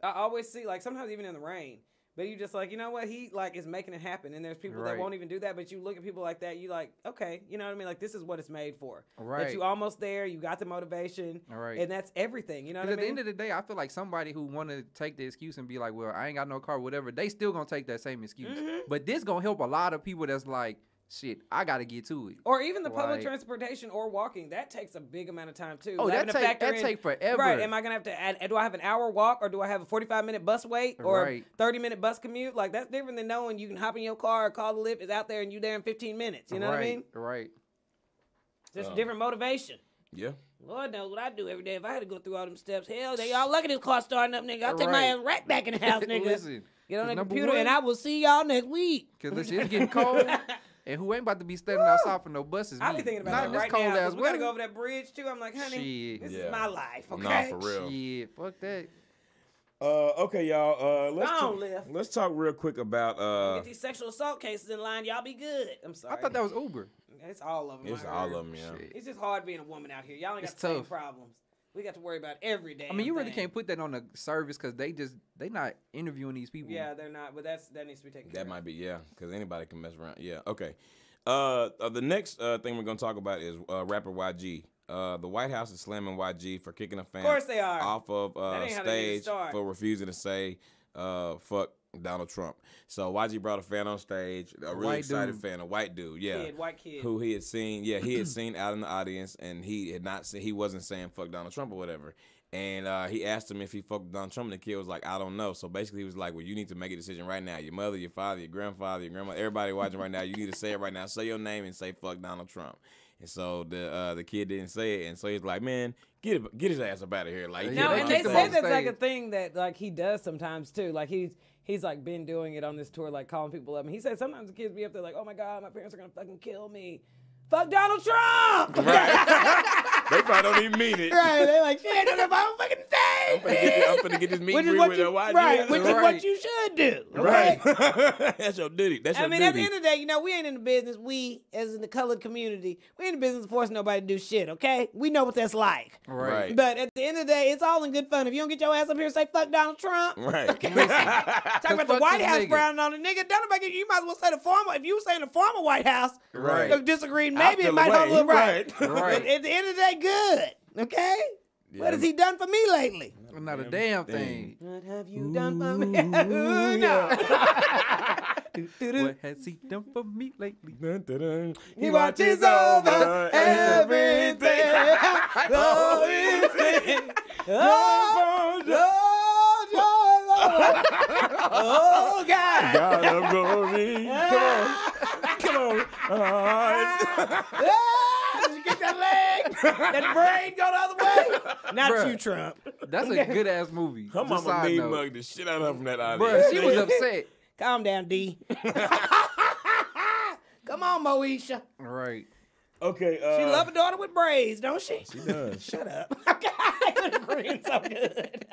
I always see, like, sometimes even in the rain, but you just like, you know what, he like is making it happen, and there's people that won't even do that, but you look at people like that, you like, okay, you know what I mean, like, this is what it's made for. Right. That you almost there, you got the motivation, and that's everything, you know what I mean? At the end of the day, I feel like somebody who want to take the excuse and be like, well, I ain't got no car, whatever, they still gonna take that same excuse. But this gonna help a lot of people that's like, shit, I gotta get to it. Or even the public transportation or walking, that takes a big amount of time too. Oh, that take forever. Right? Am I gonna have to add? Do I have an hour walk, or do I have a 45-minute bus wait, or 30-minute bus commute? Like, that's different than knowing you can hop in your car, call the lift, is out there, and you there in 15 minutes. You know what I mean? Right. Just different motivation. Yeah. Lord knows what I do every day. If I had to go through all them steps, hell, y'all lucky this car starting up, nigga. I'll take my ass right back in the house, nigga. Listen, get on the computer, and I will see y'all next week. Because it's getting cold. And who ain't about to be standing outside for no buses? I be thinking about that right now. We gotta go over that bridge too. I'm like, honey, this is my life. Okay, nah, for real. Shit, fuck that. Okay, y'all. Let's talk real quick about get these sexual assault cases in line. Y'all be good. I'm sorry. I thought that was Uber. It's all of them. It's all of them, yeah. It's just hard being a woman out here. Y'all ain't got the same problems. We got to worry about every day. I mean, you really can't put that on the service because they not interviewing these people. Yeah, they're not. But that needs to be taken care of. That might be, yeah, because anybody can mess around. Yeah, okay. The next thing we're gonna talk about is rapper YG. The White House is slamming YG for kicking a fan of course they are. off of stage for refusing to say fuck Donald Trump. So YG brought a fan on stage, a really excited fan, a white dude, white kid, who he had seen out in the audience, and he wasn't saying fuck Donald Trump or whatever. And he asked him if he fucked Donald Trump, and the kid was like, I don't know. So basically he was like, well, you need to make a decision right now. Your mother, your father, your grandfather, your grandma, everybody watching right now, you need to say it right now. Say your name and say fuck Donald Trump. And so the kid didn't say it, and so he's like, man, get his ass up out of here. Like, no, and they say that's like a thing that like he does sometimes too. Like he's like been doing it on this tour, like calling people up. And he said sometimes the kids be up there like, oh my God, my parents are gonna fucking kill me. Fuck Donald Trump! Right. They probably don't even mean it. Right, they're like, shit, I don't know if I'm fucking say. I'm finna get this meet and greet with YG. Right, which is what you should do. Okay? Right. That's your duty. That's your duty. At the end of the day, you know, we ain't in the business, as in the colored community, we ain't in the business of forcing nobody to do shit, okay? We know what that's like. Right. But at the end of the day, it's all in good fun. If you don't get your ass up here and say, fuck Donald Trump. Right. Okay. Talk about the White House frowning on the nigga. Don't nobody get you. Might as well say the former. If you were saying the former White House, disagreed, maybe it might hold a little right. But at the end of the day, good. Okay? Yeah. What has he done for me lately? Not a damn thing. What have you done for me? Ooh, no. What has he done for me lately? He watches over everything. Oh, God. God of glory. Come on. Did you get that leg? That brain go the other way? Not Bruh, you, Trump. That's a good ass movie. Her mama mean mugged the shit out of her from that audience. Bruh, she was upset. Calm down, D. Come on, Moesha. Right. Okay. She love a daughter with braids, don't she? She does. Shut up. Okay, I could agree so good.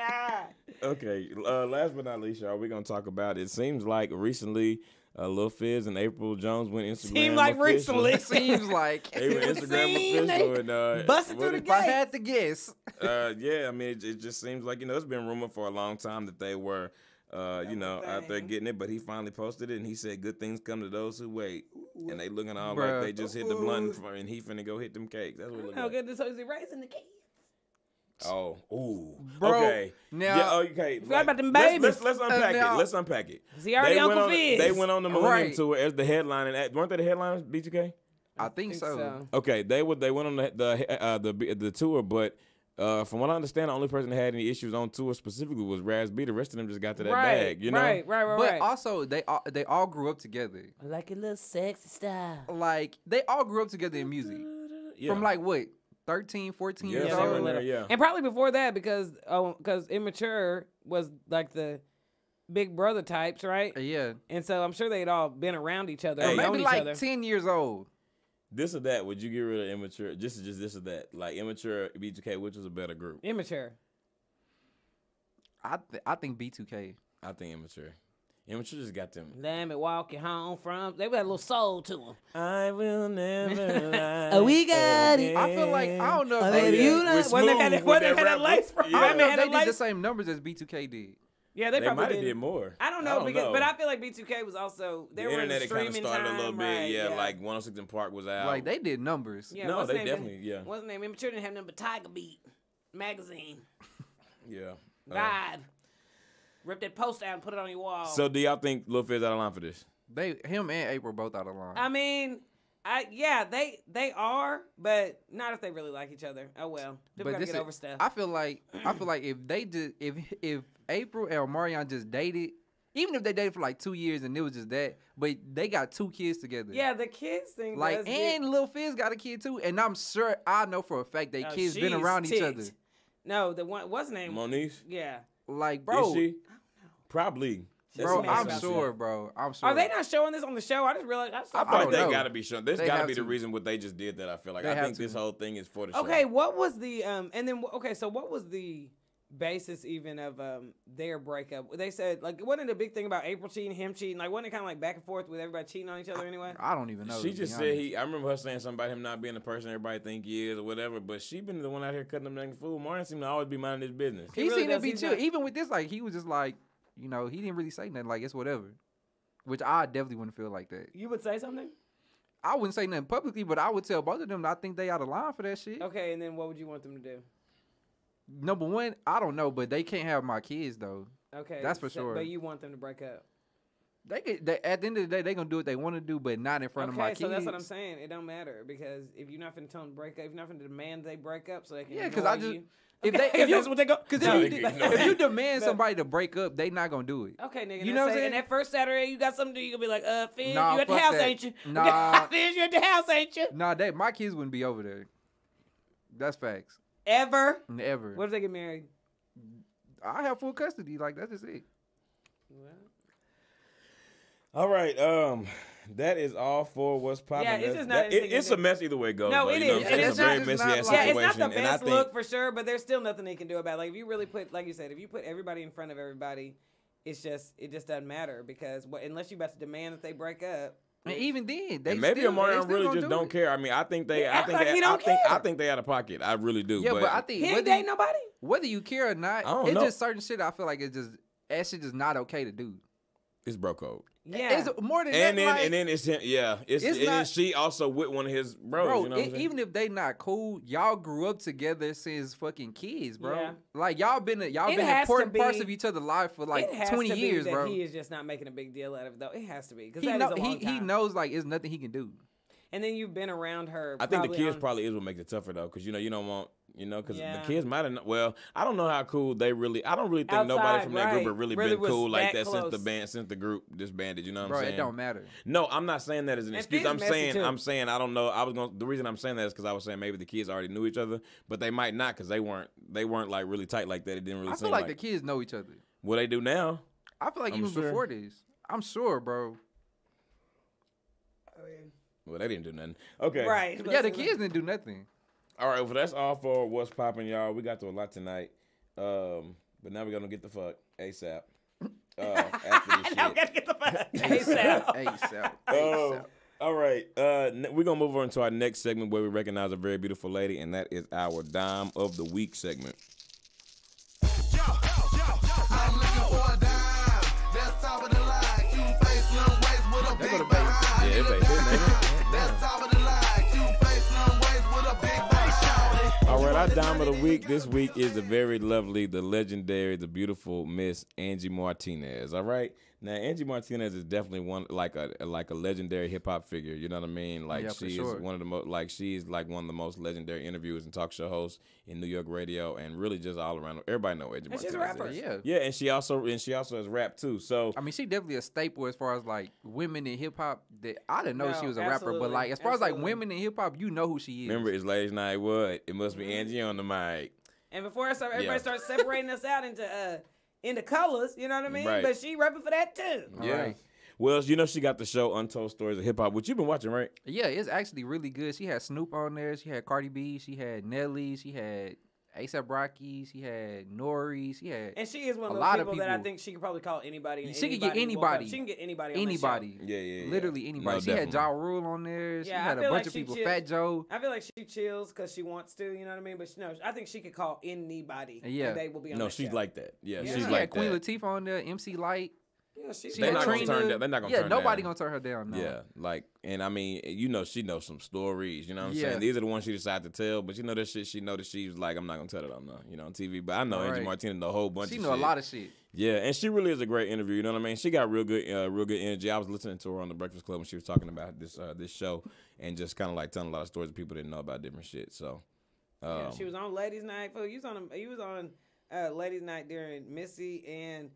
Okay. Last but not least, y'all, we're gonna talk about. It seems like recently, Lil Fizz and April Jones went Instagram. Seems like official. recently. Seems like they went Instagram official and busted through the gate. If I had to guess. Yeah, I mean, it just seems like it's been rumored for a long time that they were you know, out there thing. getting it. But he finally posted it, and he said, "Good things come to those who wait." And they looking all Bruh. like they just hit the blunt, and he finna go hit them cakes. That's what it look How like. good so is he raising the kids? Oh, ooh, Bro, okay. now- yeah, okay. Forgot about them let's- babies. Let's unpack now- it. Let's unpack it. Is he already They Uncle went on, Fizz? They went on the Millennium Right. Tour as the headline, and weren't they the headliners? B2K. I think so. Okay, they went on the tour, but from what I understand, the only person that had any issues on tour specifically was Raz B. The rest of them just got to that bag, you know. Right. But also, they all grew up together. I like a little sexy style. Like, they all grew up together in music. Yeah. From like, what, 13, 14 Yeah, years they somewhere were old? in there, little. yeah. And probably before that because Immature was like the big brother types, right? Yeah. And so I'm sure they'd all been around each other, Hey. or known Maybe each like other. 10 years old. This or that, would you get rid of Immature? Just this or that. Like Immature, B2K, which was a better group? Immature. I think B2K. I think Immature. Immature just got them. Let me walk you home from. They got a little soul to them. I will never lie. Oh, we got it. I feel like, I don't know if Oh, they baby, did. you know, With when they Smooth, had with when they that had that rap lace group. front. Yeah. I don't know They if had they the did the lace. same numbers as B2K did. Yeah, they They probably might have did. did more. I don't know because, but I feel like B2K was also they the were in the internet kind of streaming started time, a little bit. right, Yeah, like 106 in Park was out. Like, they did numbers. Yeah, No, what's they the name? definitely, yeah. What's the name? Immature didn't have nothing but Tiger Beat magazine. yeah. God, rip that post out and put it on your wall. So do y'all think Lil Fizz out of line for this? Him and April both out of line. I mean, they are, but not if they really like each other. Oh well, people gotta get over stuff. I feel like if they just if April and Omarion just dated, even if they dated for like 2 years and it was just that, but they got 2 kids together. Yeah, the kids thing. Like, does and Lil Fizz got a kid too, and I'm sure I know for a fact they get, kids been she's around each other. ticked. No, the one what's her name? Moniece? Yeah. Like, bro, Is she? Probably. bro, That's I'm amazing. sure, bro. I'm sure. Are they not showing this on the show? I just realized. I I feel I like don't they know. gotta be shown. This They gotta have be the to. reason what they just did that. I feel like They I have think this to. whole thing is for the show. Okay, what was the and then okay, so what was the basis even of their breakup? They said like wasn't it a big thing about April cheating, him cheating? Like wasn't it kind of like back and forth with everybody cheating on each other anyway? I don't even know. She to just be said honest. I remember her saying something about him not being the person everybody think he is or whatever. But she been the one out here cutting them dang fool. Martin seemed to always be minding his business. He He really seemed to does. be He's chill. not- Even with this, like he was just like, you know, he didn't really say nothing. Like it's whatever. Which I definitely wouldn't feel like that. You would say something? I wouldn't say nothing publicly, but I would tell both of them I think they out of line for that shit. Okay, and then what would you want them to do? Number one, I don't know, but they can't have my kids though. Okay, That's for sure. But you want them to break up? At the end of the day, they gonna do what they want to do, but not in front of my Okay, kids. so that's what I'm saying. It don't matter because if you're not finna tell them to break up, if you're not finna demand they break up, so they can. Yeah, because because I just you. if Okay, they if that's you what they go. because No, if, they you, can ignore if you it. demand No. somebody to break up, they not gonna do it. Okay, nigga. You know what I'm saying? And that first Saturday, you got something to do. You gonna be like, Fizz, Nah, you at the fuck house, that. ain't you? Nah. Fizz, you at the house, ain't you? Nah, my kids wouldn't be over there. That's facts. Ever? Never. What if they get married? I have full custody. Like that's just it. All right, that is all for what's popping. Yeah, it's That's- just not that- anything it's to a do. mess either way it goes. No, though, it you know is. what I'm saying? And It's a very it's messy not ass like- Yeah, situation, it's not the and I best think look for sure, but there's still nothing they can do about it. Like if you really put, like you said, if you put everybody in front of everybody, it just doesn't matter because unless you about to demand that they break up. And even then, they and maybe still, they Omarion still really gonna just do don't it. care. I mean, I think they, act like he don't I care. think they out of pocket. I really do. Yeah, but I think He ain't whether dating you, nobody. whether you care or not, I don't it's know. just certain shit. I feel like it's just that shit is not okay to do. it's bro code. Yeah. It's more than And that. then like, and then it's him. Yeah, it's It's and then not- she also with one of his bros. bro, you know what I'm saying? even if they not cool, y'all grew up together since fucking kids, bro. Yeah. Like y'all been It in has to important parts be- of each other's life for like it has 20 to be years, that bro. He is just not making a big deal out of it, though. It has to be because He, that know, is a long he time. knows like it's nothing he can do. And then you've been around her. I think the kids on- probably is what makes it tougher though, because you don't want because Yeah. the kids might have. Well, I don't know how cool they really. I don't really think nobody Outside, from that group right. have really Really been was cool like that that since the close. since the group disbanded. You know what Bro, I'm saying? it don't matter. No, I'm not saying that as an And excuse. Fizz I'm messy, saying too. I don't know. The reason I'm saying that is because I was saying maybe the kids already knew each other, but they might not because they weren't like really tight like that. It didn't really I seem feel like the kids know each other. what they do now. I feel like I'm even sure. before this. I'm sure, bro. Well, they didn't do nothing. Okay, Right. Yeah, the kids didn't do nothing. All right, well that's all for what's popping, y'all. We got to a lot tonight, but now we're gonna get the fuck ASAP. After this Now shit. we gotta get the fuck. ASAP. ASAP. Oh, all right. We're gonna move on to our next segment where we recognize a very beautiful lady, and that is our Dime of the Week segment. I'm looking for a dime. Yeah, it's like his name. That's top of the line. Cute face, long waist with a big body shawty. All right, our dime of the week this week is the very lovely, the legendary, the beautiful Miss Angie Martinez. All right, now Angie Martinez is definitely one like a legendary hip hop figure. You know what I mean? Like Yeah, for she sure. is one of the most she's like one of the most legendary interviewers and talk show hosts in New York radio, and really just all around. Everybody know Angie And Martinez. she's a rapper. is. Yeah. Yeah, and she also has rap too. So I mean, she definitely a staple as far as like women in hip hop. That I didn't know No, she was a rapper, absolutely, but like as far as like absolutely. women in hip hop, you know who she is. remember, it's ladies' night. What? It must be Angie on the mic. And before everybody Yeah. starts separating us out into colors, you know what I mean? Right. But she repping for that too. Yeah. Right. Well, you know she got the show Untold Stories of Hip Hop, which you've been watching, right? Yeah, it's actually really good. She had Snoop on there. She had Cardi B. She had Nelly. She had A$AP Rocky. She had Nori. She had And she is one A of those lot of people that I people- think she could probably call anybody. And She could get anybody will come. anybody. She can get anybody. On that anybody. show. Yeah. Literally anybody. No, she had definitely. Ja Rule on there. She Yeah, I had a feel bunch like of she people. chill- Fat Joe. I feel like she chills because she wants to. You know what I mean? But no, I think she could call anybody. Yeah. And they will be on No, that she's show. like that. Yeah, Yeah. she's She like had Queen that. Latifah on there. MC Light. Yeah, she's She They're had not gonna Trina. turn down. They're not gonna Yeah, turn nobody down. gonna turn her down. No. Yeah, like, and I mean, you know, she knows some stories. You know what I'm Yeah. saying? These are the ones she decided to tell. But you know that shit. She know that she's like, I'm not gonna tell it on on TV. But I know Angie Right. Martinez know a whole bunch. She of know a shit. lot of shit. Yeah, and she really is a great interview. You know what I mean? She got real good energy. I was listening to her on the Breakfast Club when she was talking about this show and just kind of like telling a lot of stories that people didn't know about different shit. So, Yeah, she was on Ladies Night. Fool, you was on Ladies Night during Missy and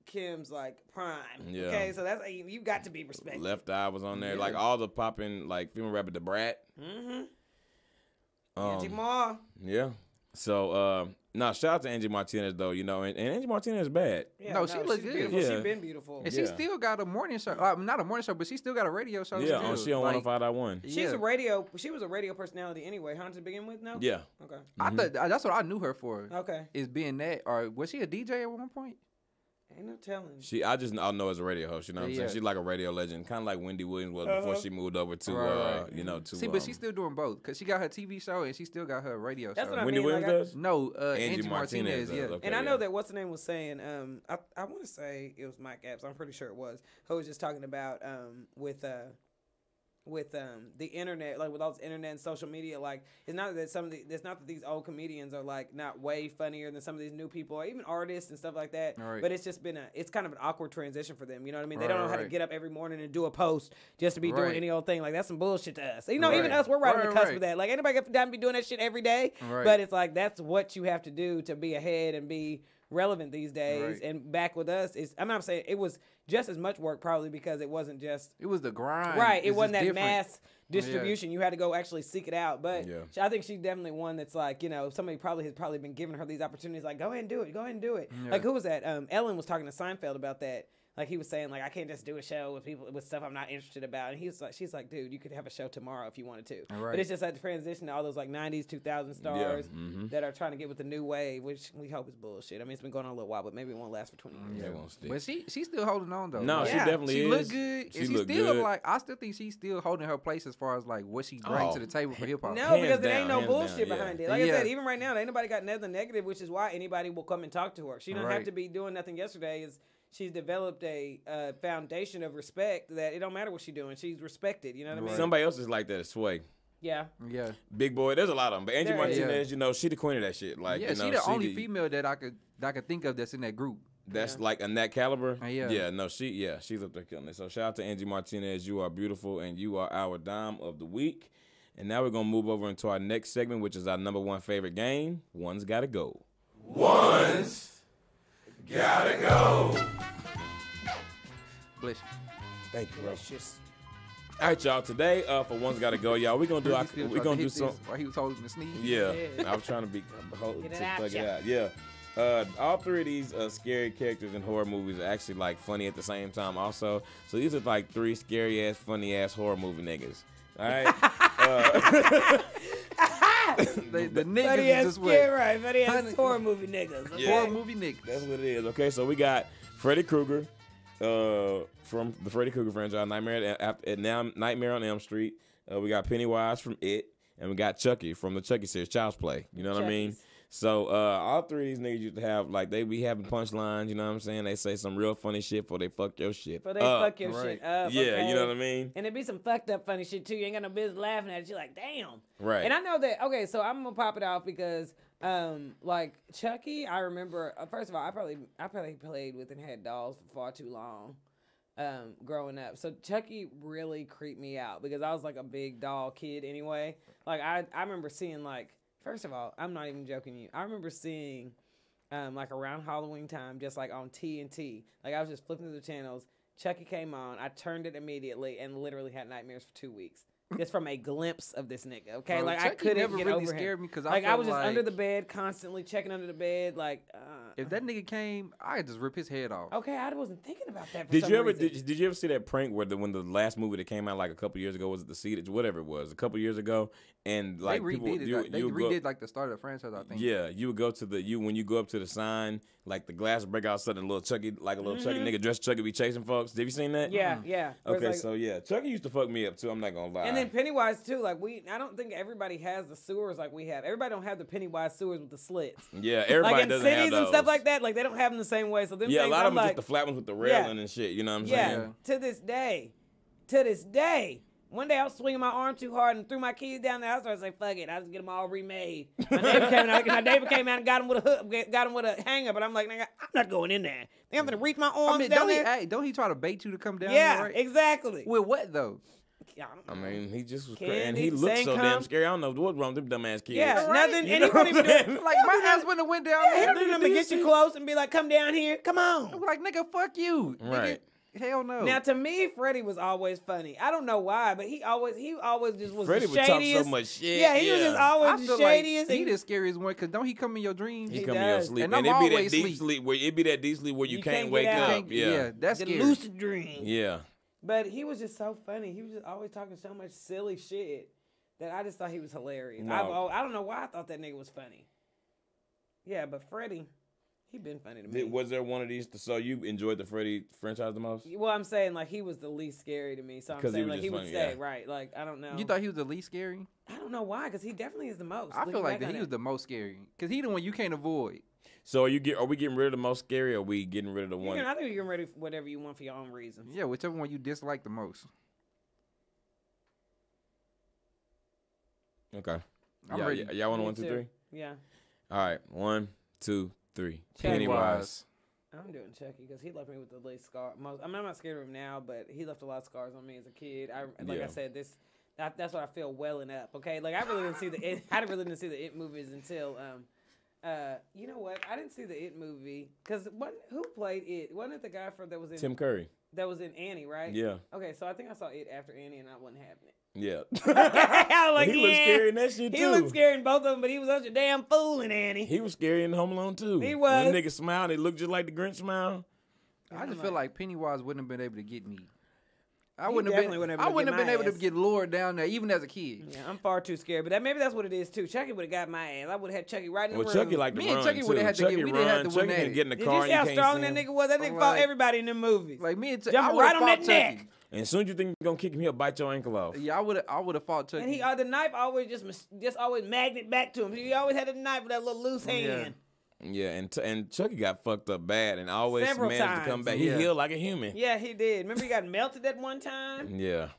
Kim's like prime. Yeah. Okay, so that's you got to be respected. Left Eye was on there. Yeah. Like all the popping like female rapper, the Brat. Mm-hmm. Angie Um, Ma. Yeah. So, shout out to Angie Martinez though, you know, and Angie Martinez is bad. Yeah, No, she look she's good. Beautiful. Yeah. She's been beautiful. And Yeah. she still got a morning show. Not a morning show, but she still got a radio show. Yeah, still. she on Like, 105.1. She's yeah. a radio. She was a radio personality anyway, huh? To begin with, no. Yeah. Okay. I thought that's what I knew her for. Okay. Is being that, or was she a DJ at one point? Ain't no telling. I know as a radio host, you know what I'm Yeah. saying? She's like a radio legend, kind of like Wendy Williams was before she moved over to, Right. you know, to. See, but she's still doing both because she got her TV show and she still got her radio That's show. what I Wendy mean. Williams like I- does? No, Angie Angie Martinez Martinez. does, Yeah. okay. And I know yeah. that what's the name was saying. I want to say it was Mike Epps. I'm pretty sure it was. Who was just talking about with the internet, like with all this internet and social media, like it's not that it's not that these old comedians are like not way funnier than some of these new people or even artists and stuff like that. Right. But it's just been it's kind of an awkward transition for them. You know what I mean? They Right, don't know how to right. get up every morning and do a post just to be doing Right. any old thing. Like that's some bullshit to us. You know, even Right. us, we're right on the Right, cusp right. of that. Like anybody got time to be doing that shit every day. Right. But it's like that's what you have to do to be ahead and be relevant these days. Right. And back with us, I'm not saying it was just as much work probably because it wasn't just It was the grind. right. It It's wasn't just that different. mass distribution. You had to go actually seek it out. But Yeah. I think she's definitely one that's like, you know, somebody has probably been giving her these opportunities. Like, go ahead and do it. Go ahead and do it. Yeah. Like, who was that? Ellen was talking to Seinfeld about that. Like he was saying, like I can't just do a show with people with stuff I'm not interested about. And she's like, dude, you could have a show tomorrow if you wanted to. Right. But it's just like the transition to all those like '90s, 2000 stars mhm. that are trying to get with the new wave, which we hope is bullshit. I mean, it's been going on a little while, but maybe it won't last for 20 years. They won't stick. But she's still holding on though. No, Like, she Yeah. definitely she is. look good. She and look still good. like I still think she's still holding her place as far as like what she brings Oh. to the table for hip hop. No, Hands because there down, ain't no hands down, bullshit yeah. behind it. Like I Yeah. said, even right now, there ain't nobody got nothing negative, which is why anybody will come and talk to her. She don't have Right. to be doing nothing yesterday. She's developed a foundation of respect that it don't matter what she's doing. She's respected. You know what I mean? Somebody else is like that, Sway. Yeah. Yeah. Big Boy, there's a lot of them. But Angie There is. Martinez, you know, she the queen of that shit. Like, Yeah, you know, she the only female that I could think of that's in that group. That's like in that caliber. Yeah. Yeah, no, she's up there killing it. So shout out to Angie Martinez. You are beautiful and you are our dime of the week. And now we're gonna move over into our next segment, which is our number one favorite game. One's gotta go. Bless you. Thank you, bro. It's just All right, y'all. Today, for One's Gotta Go, y'all, we're gonna do He still we're tried gonna to do hit some this while he was holding the sneeze. Yeah, Yeah. I was trying to be Get it out, plug it ya. out. Yeah. All three of these scary characters in horror movies are actually like funny at the same time. Also, so these are like three scary ass, funny ass horror movie niggas. All right. The niggas funny is ass just scare, what right? Funny ass Honey- horror movie niggas. Okay? Yeah. horror movie niggas. That's what it is. Okay, so we got Freddy Krueger from the Freddy Krueger franchise, Nightmare on Elm Street. We got Pennywise from It, and we got Chucky from the Chucky series, Child's Play. You know what I mean? Chucky's. So all three of these niggas used to have like they be having punchlines. You know what I'm saying? They say some real funny shit before they fuck your shit. But they up. fuck your right. shit up. Yeah, okay? you know what I mean? And it be some fucked up funny shit too. You ain't got no business laughing at it. You're like, damn. Right. And I know that. Okay, so I'm gonna pop it off because, like Chucky, I remember. First of all, I probably played with and had dolls for far too long, growing up. So Chucky really creeped me out because I was like a big doll kid anyway. Like I remember seeing like. First of all, I'm not even joking you. I remember seeing, like around Halloween time, just like on TNT. Like I was just flipping through the channels. Chucky came on. I turned it immediately and literally had nightmares for 2 weeks. Just from a glimpse of this nigga. Okay, Bro, like Chucky I couldn't never get really over him. scared me because Like I was just like under the bed, constantly checking under the bed. Like, if that nigga came, I'd just rip his head off. okay, I wasn't thinking about that. For Did some you ever reason. did you ever see that prank where when the last movie that came out like a couple years ago was it The Seed, whatever it was, a couple years ago, and like they people redid it. They you redid like the start of the franchise, I think. yeah, you would go to when you go up to the sign, like the glass would break out, sudden a little Chucky, like a little Chucky nigga dressed Chucky be chasing folks. Have you seen that? Yeah, yeah. Where it's Okay, like- so yeah, Chucky used to fuck me up too. I'm not gonna lie. And then Pennywise too. Like I don't think everybody has the sewers like we have. Everybody don't have the Pennywise sewers with the slits. yeah, everybody Like in doesn't cities have those. and stuff like that, like they don't have them the same way. So them Yeah, a things, lot of I'm them like, just the flat ones with the Yeah. railing and shit. You know what I'm yeah. saying? To this day. One day I was swinging my arm too hard and threw my keys down there. I started to say, "Fuck it, I just get them all remade." My neighbor came out and got him with a hook, got him with a hanger. But I'm like, nigga, I'm not going in there. Think I'm gonna reach my arms I mean, down don't he? there? Hey, don't he try to bait you to come down? Yeah, there, right? exactly. With what though? I mean, he just was Candy, crazy, and he looked same so damn cum. scary. I don't know what's wrong with them dumbass kids. Yeah, Right? nothing. You And know he won't what even I'm do. saying? Like my ass wouldn't have went down Yeah, he there. don't do nothing but get you close and be like, "Come down here, come on." I'm like, nigga, fuck you. Right. Nigga, hell no. Now, to me, Freddie was always funny. I don't know why, but he always just was Freddie the would talk shadiest. so much shit. Yeah, he was just always I the feel like shadiest. he and- the scariest one because don't he come in your dreams? He He come in your does. sleep, And and, I'm it be that always deep sleep. sleep where it be that deep sleep where you can't wake get out. up. Yeah, that's the scary. lucid dream. yeah. But he was just so funny. He was just always talking so much silly shit that I just thought he was hilarious. No. I don't know why I thought that nigga was funny. Yeah, but Freddie, he been funny to me. Was there one of these? So you enjoyed the Freddy franchise the most? Well, I'm saying like he was the least scary to me. So I'm 'Cause he saying was like he just would funny, stay yeah. right. Like I don't know. You thought he was the least scary? I don't know why, because he definitely is the most. I feel Looking like back that he on was it. the most scary because he the one you can't avoid. So are we getting rid of the most scary, or are we getting rid of the You one? can- I think you're ready for whatever you want for your own reasons. Yeah, whichever one you dislike the most. Okay. I'm Yeah, ready. y'all want Me 1, 2, too. 3? Yeah, All right, 1, 2, 3. Pennywise. I'm doing Chucky because he left me with the least scar. I'm not scared of him now, but he left a lot of scars on me as a kid. Like Yeah. I said, that's what I feel welling up. Okay, like I really didn't see the the It movies until you know what? I didn't see the It movie because who played It? Wasn't it the guy that was in Tim Curry. that was in Annie, right? Yeah. Okay, so I think I saw It after Annie, and I wasn't having it. Yeah. I was like, he looked yeah. scary in that shit too. He looked scary in both of them, but he was such a damn fool in Annie. He was scary in Home Alone too. He When was. niggas smiled, they looked just like the Grinch smile. I just feel like Pennywise wouldn't have been able to get me. I He wouldn't have definitely been. wouldn't I have wouldn't have been been able able to to get get lured down there even as a kid. Yeah, I'm far too scared, but maybe that's what it is too. Chucky would have got my ass. I would have had Chucky right in the Well, room. Chucky like to Me and run Chucky too. would've had to Chucky get- we didn't have to Chucky win can that. get in the Did car you and see how you can't strong see that him. nigga was? That nigga fought Like- everybody in them movies. Like me and Jumping I right would've on fought that neck. Chucky. And as soon as you think you're gonna kick him, he'll bite your ankle off. Yeah, I would have fought Chucky. And he the knife always just always magnet back to him. He always had a knife with that little loose hand. Yeah, and Chucky got fucked up bad and always Several managed to times. come back. Yeah. He healed like a human. Yeah, he did. Remember he got melted that one time? Yeah.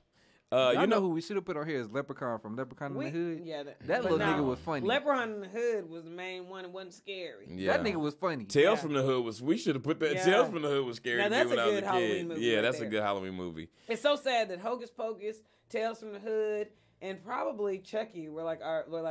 Y'all You know know who we should have put on here is Leprechaun from Leprechaun in the Hood. Yeah, That but little no, nigga was funny. Leprechaun in the Hood was the main one and wasn't scary. Yeah. That nigga was funny. Tales Yeah. from the Hood was. We should have put that. Yeah. Tales from the Hood was scary Now to me that's when a I was good a Halloween kid. movie Yeah, right that's there. a good Halloween movie. It's so sad that Hocus Pocus, Tales from the Hood, and probably Chucky were like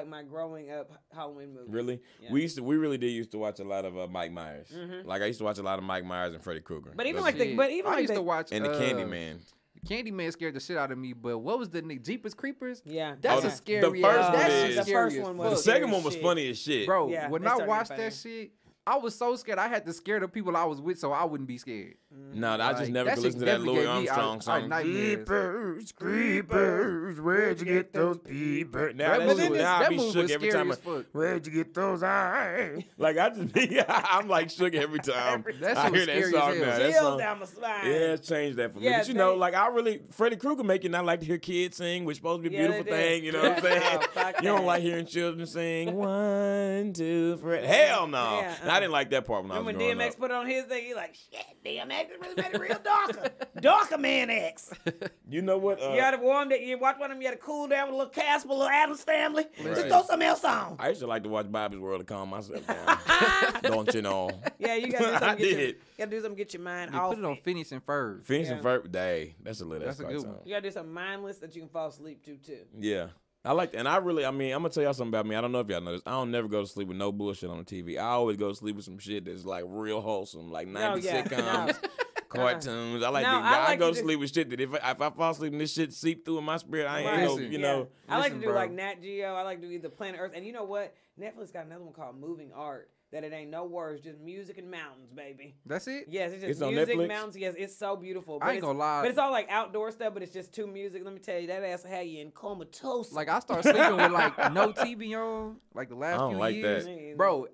my growing up Halloween movies. Really, Yeah. we really did used to watch a lot of Mike Myers. Like I used to watch a lot of Mike Myers and Freddy Krueger. But even Those- Shit. I used to watch and the Candyman. Candyman scared the shit out of me, but what was the nigga? Jeepers Creepers? Yeah. That's Oh, a the scary first ass. one That is- shit the scary first as one fuck. The was second scary one was shit. funny as shit. Bro, Yeah, when they I started watched getting that funny. shit, I was so scared. I had to scare the people I was with so I wouldn't be scared. No, I just Like, never that could shit listen to that definitely Louis gave me Armstrong song. nightmares. Creepers, creepers, where'd you get those peepers? Now That that movie shit, was- now I that be movie shook was every scary time. as fuck. Where'd you get those eyes? Like I just be, I'm like shook every time That I shit was hear that scary as song hell. now. That Chills song, down my spine. yeah, it's changed that for me. Yeah, But you know, they- like I really, Freddie Krueger make it not like to hear kids sing, which supposed to be a Yeah, they beautiful did. thing. You know what I'm Yeah, saying? no, fuck You don't that. like hearing children sing 1, 2, 3. Hell no. Yeah, And I didn't like that part when I was Remember growing when DMX up. put it on his thing? He like, shit, DMX really made it real darker. Darker Man X. You know what? You had to warm that. You watch one of them. You had to cool down with a little Casper, a little Adams Family. Just Right. throw something else on. I used to like to watch Bobby's World to calm myself down. Don't you know? Yeah, you gotta do something. I to get did. You gotta do something to get your mind You off. put it on Phineas and Ferb. Finishing Yeah. first day. That's a little. That's a good one. You gotta do something mindless that you can fall asleep to too. Yeah. I like that. And I mean, I'm going to tell y'all something about me. I don't know if y'all know this. I don't never go to sleep with no bullshit on the TV. I always go to sleep with some shit that's like real wholesome, like 90s yeah. sitcoms, cartoons. I like No, to, I I like go to to do- sleep with shit that if I fall asleep and this shit seep through in my spirit, I ain't Right. no, Listen, you Yeah. know. I like to Listen, do bro. like Nat Geo. I like to do either Planet Earth. And you know what? Netflix got another one called Moving Art. That it ain't no words, just music and mountains, baby. That's it? Yes, it's just It's on music, Netflix? mountains. Yes, it's so beautiful. I ain't it's- gonna lie. But it's all like outdoor stuff, but it's just two music. Let me tell you, that ass will have you in comatose. Like I start sleeping with like no TV on, like the last I don't few like years. that. Bro,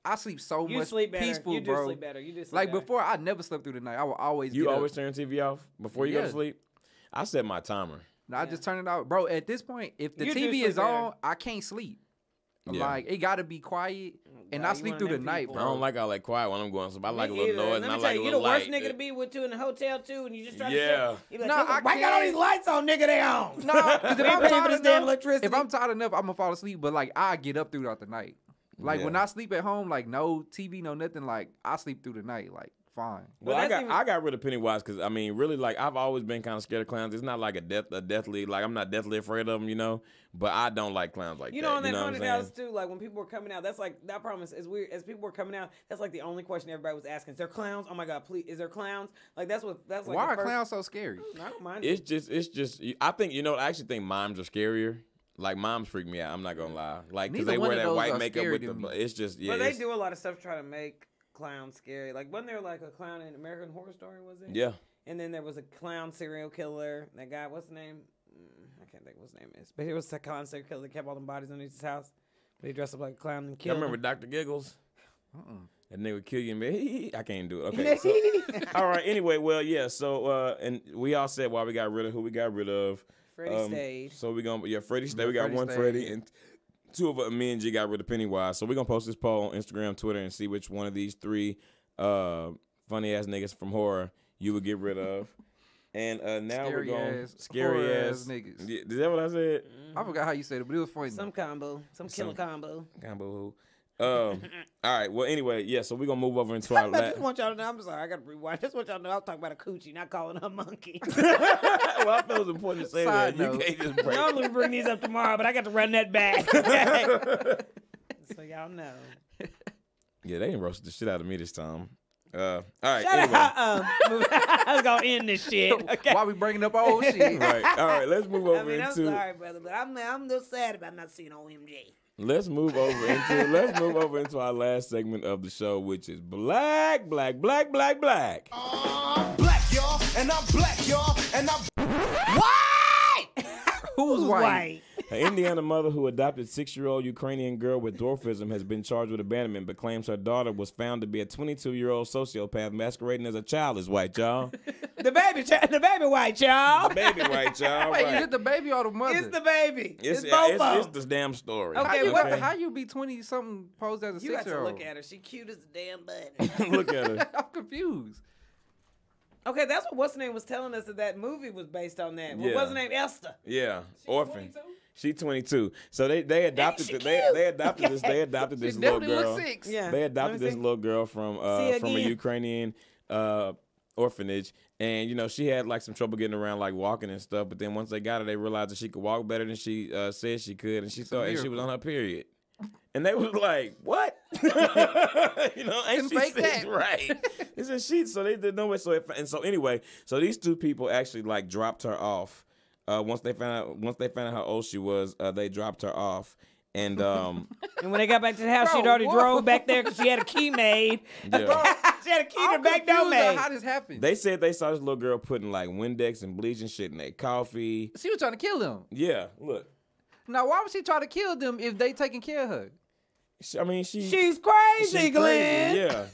I sleep so you much sleep better. peaceful, you do bro. sleep better. You do sleep Like better. before, I never slept through the night. I would always You get always up. turn TV off before you go to Yeah. sleep? I set my timer. No, I just turn it off, bro. At this point, if the You do TV sleep is better. on, I can't sleep. Yeah. Like it got to be quiet, and God, I you sleep one through of the them night, people. bro. I don't like all that quiet when I'm going to sleep. I like a Me little either. noise Let and me I tell like a you, you little the worst light. nigga to be with too in the hotel too, and you just try to Yeah. shit. You like, No, I why got all can't. these lights on, nigga? They on. No, 'cause We ain't paying for this damn electricity. if I'm tired enough, I'm gonna fall asleep. But like I get up throughout the night. Like when Yeah. I sleep at home, like no TV, no nothing. Like I sleep through the night, like fine. Well, But that's I got rid of Pennywise because I mean, really, like I've always been kind of scared of clowns. It's not like a deathly, like I'm not deathly afraid of them, you know. But I don't like clowns like You that. know, and you that know what I'm haunted saying? house too. Like when people were coming out, that's like that promise is weird. As people were coming out, that's like the only question everybody was asking: is there clowns? Oh my god, please, is there clowns? Like that's like. Why the are first- clowns so scary? I don't mind. It's just. I think I actually think mimes are scarier. Like moms freak me out. I'm not gonna lie. Like because Neither they one wear of that those white are makeup scary with to the. me. It's just yeah. But they it's- do a lot of stuff to try to make clowns scary. Like wasn't there like a clown in American Horror Story? Was it? Yeah. And then there was a clown serial killer. That guy, what's his name? I can't think what his name is. But he was a clown serial killer that kept all them bodies underneath his house. But he dressed up like a clown and I killed remember them. Dr. Giggles. Uh-uh. That nigga would kill you, man. I can't do it. Okay. So, all right. Anyway, well, yeah. So, and we all said why we got rid of who we got rid of. Freddie stayed. So we gonna Freddie stayed. Yeah, We got Freddie one stayed. Freddie and two of me and G got rid of Pennywise. So we're gonna post this poll on Instagram, Twitter, and see which one of these three funny ass niggas from horror you would get rid of. And now we're Scary going ass, scary horror ass ass niggas. Yeah, is that what I said? I forgot how you said it, but it was funny. Some combo. Some killer combo. Combo who? All right. Well, anyway, yeah. So we're gonna move over into our I just want y'all to know. I'm sorry. I got to rewind. Just want y'all to know. I was talking about a coochie, not calling her a monkey. well, I felt it was important to say Side that. You note. can't just break. Normally we bring these up tomorrow, but I got to run that back. Okay? So y'all know. Yeah, they didn't roast the shit out of me this time. All right. Shut anyway. up. I was gonna end this shit. Okay. Why we bringing up old shit? Right. All right. Let's move over I mean, I'm into. sorry, brother, but I'm a little sad about not seeing OMG. Let's move over into our last segment of the show, which is black. I'm black, y'all, and I'm black, y'all, and I'm Who's white? An Indiana mother who adopted 6-year-old Ukrainian girl with dwarfism has been charged with abandonment, but claims her daughter was found to be a 22-year-old sociopath masquerading as a child is white, y'all. The baby white, y'all. The baby white, y'all. Wait, right. is it the baby or the mother? It's the baby. It's both of it's them. the damn story. Okay, how, you, what how you be 20 something posed as a You got to 6-year-old? look at her. She cute as a damn button. Look at her. I'm confused. Okay, that's what what's her name was telling us that movie was based on that. Yeah. What's her name? Esther. Yeah, orphan. She 22. So they adopted she they cute. adopted this She little definitely girl. looks 6. Yeah. They Let adopted me this see. little girl from a again. Ukrainian orphanage, and you know she had like some trouble getting around, like walking and stuff. But then once they got her, they realized that she could walk better than she said she could, and she thought and she was miracle. on her period. And they was like, "What? You know, ain't Can she fake sick?" that. Right? It's a sheet, so they did no way. So anyway, so these two people actually like dropped her off. Once they found out how old she was, they dropped her off. And And when they got back to the house, she'd Bro, already what? drove back there because she had a key made. yeah. She had a key to I'm the back door confused on made. how this happened. They said they saw this little girl putting like Windex and bleach and shit in their coffee. She was trying to kill them. Yeah, look. Now, why would she try to kill them if they taking care of her? I mean, she's She's crazy, Glenn. Yeah.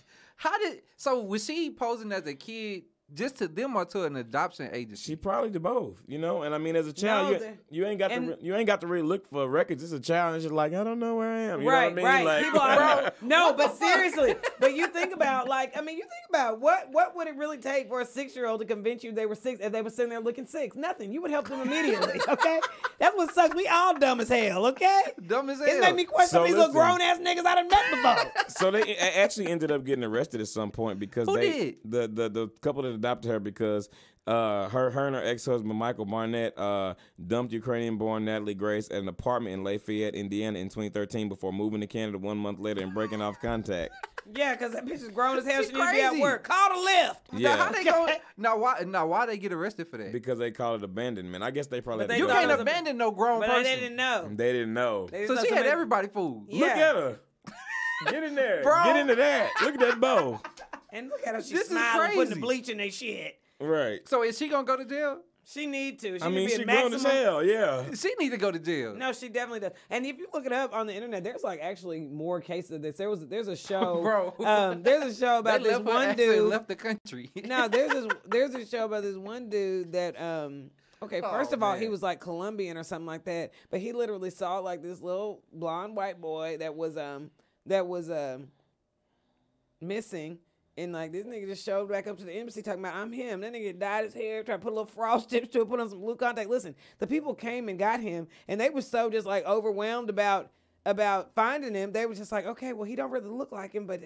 So was she posing as a kid just to them or to an adoption agency? She probably did both, you know. And I mean, as a child, No, you ain't got to really look for records. It's a child, and she's like, I don't know where I am. You Right, know what I mean? right. Like, People are, no, but seriously. But you think about, what would it really take for a 6-year-old to convince you they were 6 if they were sitting there looking 6? Nothing. You would help them immediately, okay? That's what sucks. We all dumb as hell, okay? Dumb as hell. It made me question So these little listen. grown ass niggas I done met before. So they actually ended up getting arrested at some point because Who did? the couple that adopted her because her and her ex-husband Michael Barnett dumped Ukrainian-born Natalie Grace at an apartment in Lafayette, Indiana in 2013 before moving to Canada 1 month later and breaking off contact. Yeah, because that bitch is grown as hell. She She needs to be at crazy. work. Call the lift. Now, how Yeah, they go? Now why they get arrested for that? because they call it abandonment. I guess they probably But had they You to thought go- can't it was a- abandon no grown But person. they didn't know. They didn't know. They So thought she had somebody- everybody fooled. Yeah. Look at her. Get in there. Bro. Get into that. Look at that bow. And look at her. She's This is smiling, putting the crazy. bleach in their shit. Right. So is she gonna go to jail? She need to. She I mean, need to she be a grown maximum. as hell. Yeah. She need to go to jail. No, she definitely does. And if you look it up on the internet, there's like actually more cases of this. There's a show, Bro. there's a show about they this left her one ass and dude. left the country. No, there's a show about this one dude that okay, first Oh, of all, he man. was like Colombian or something like that, but he literally saw like this little blonde white boy that was missing. And like this nigga just showed back up to the embassy talking about I'm him. That nigga dyed his hair, tried to put a little frost tips to it, put on some blue contact. Listen, the people came and got him, and they were so just like overwhelmed about finding him. They were just like, okay, well he don't really look like him, but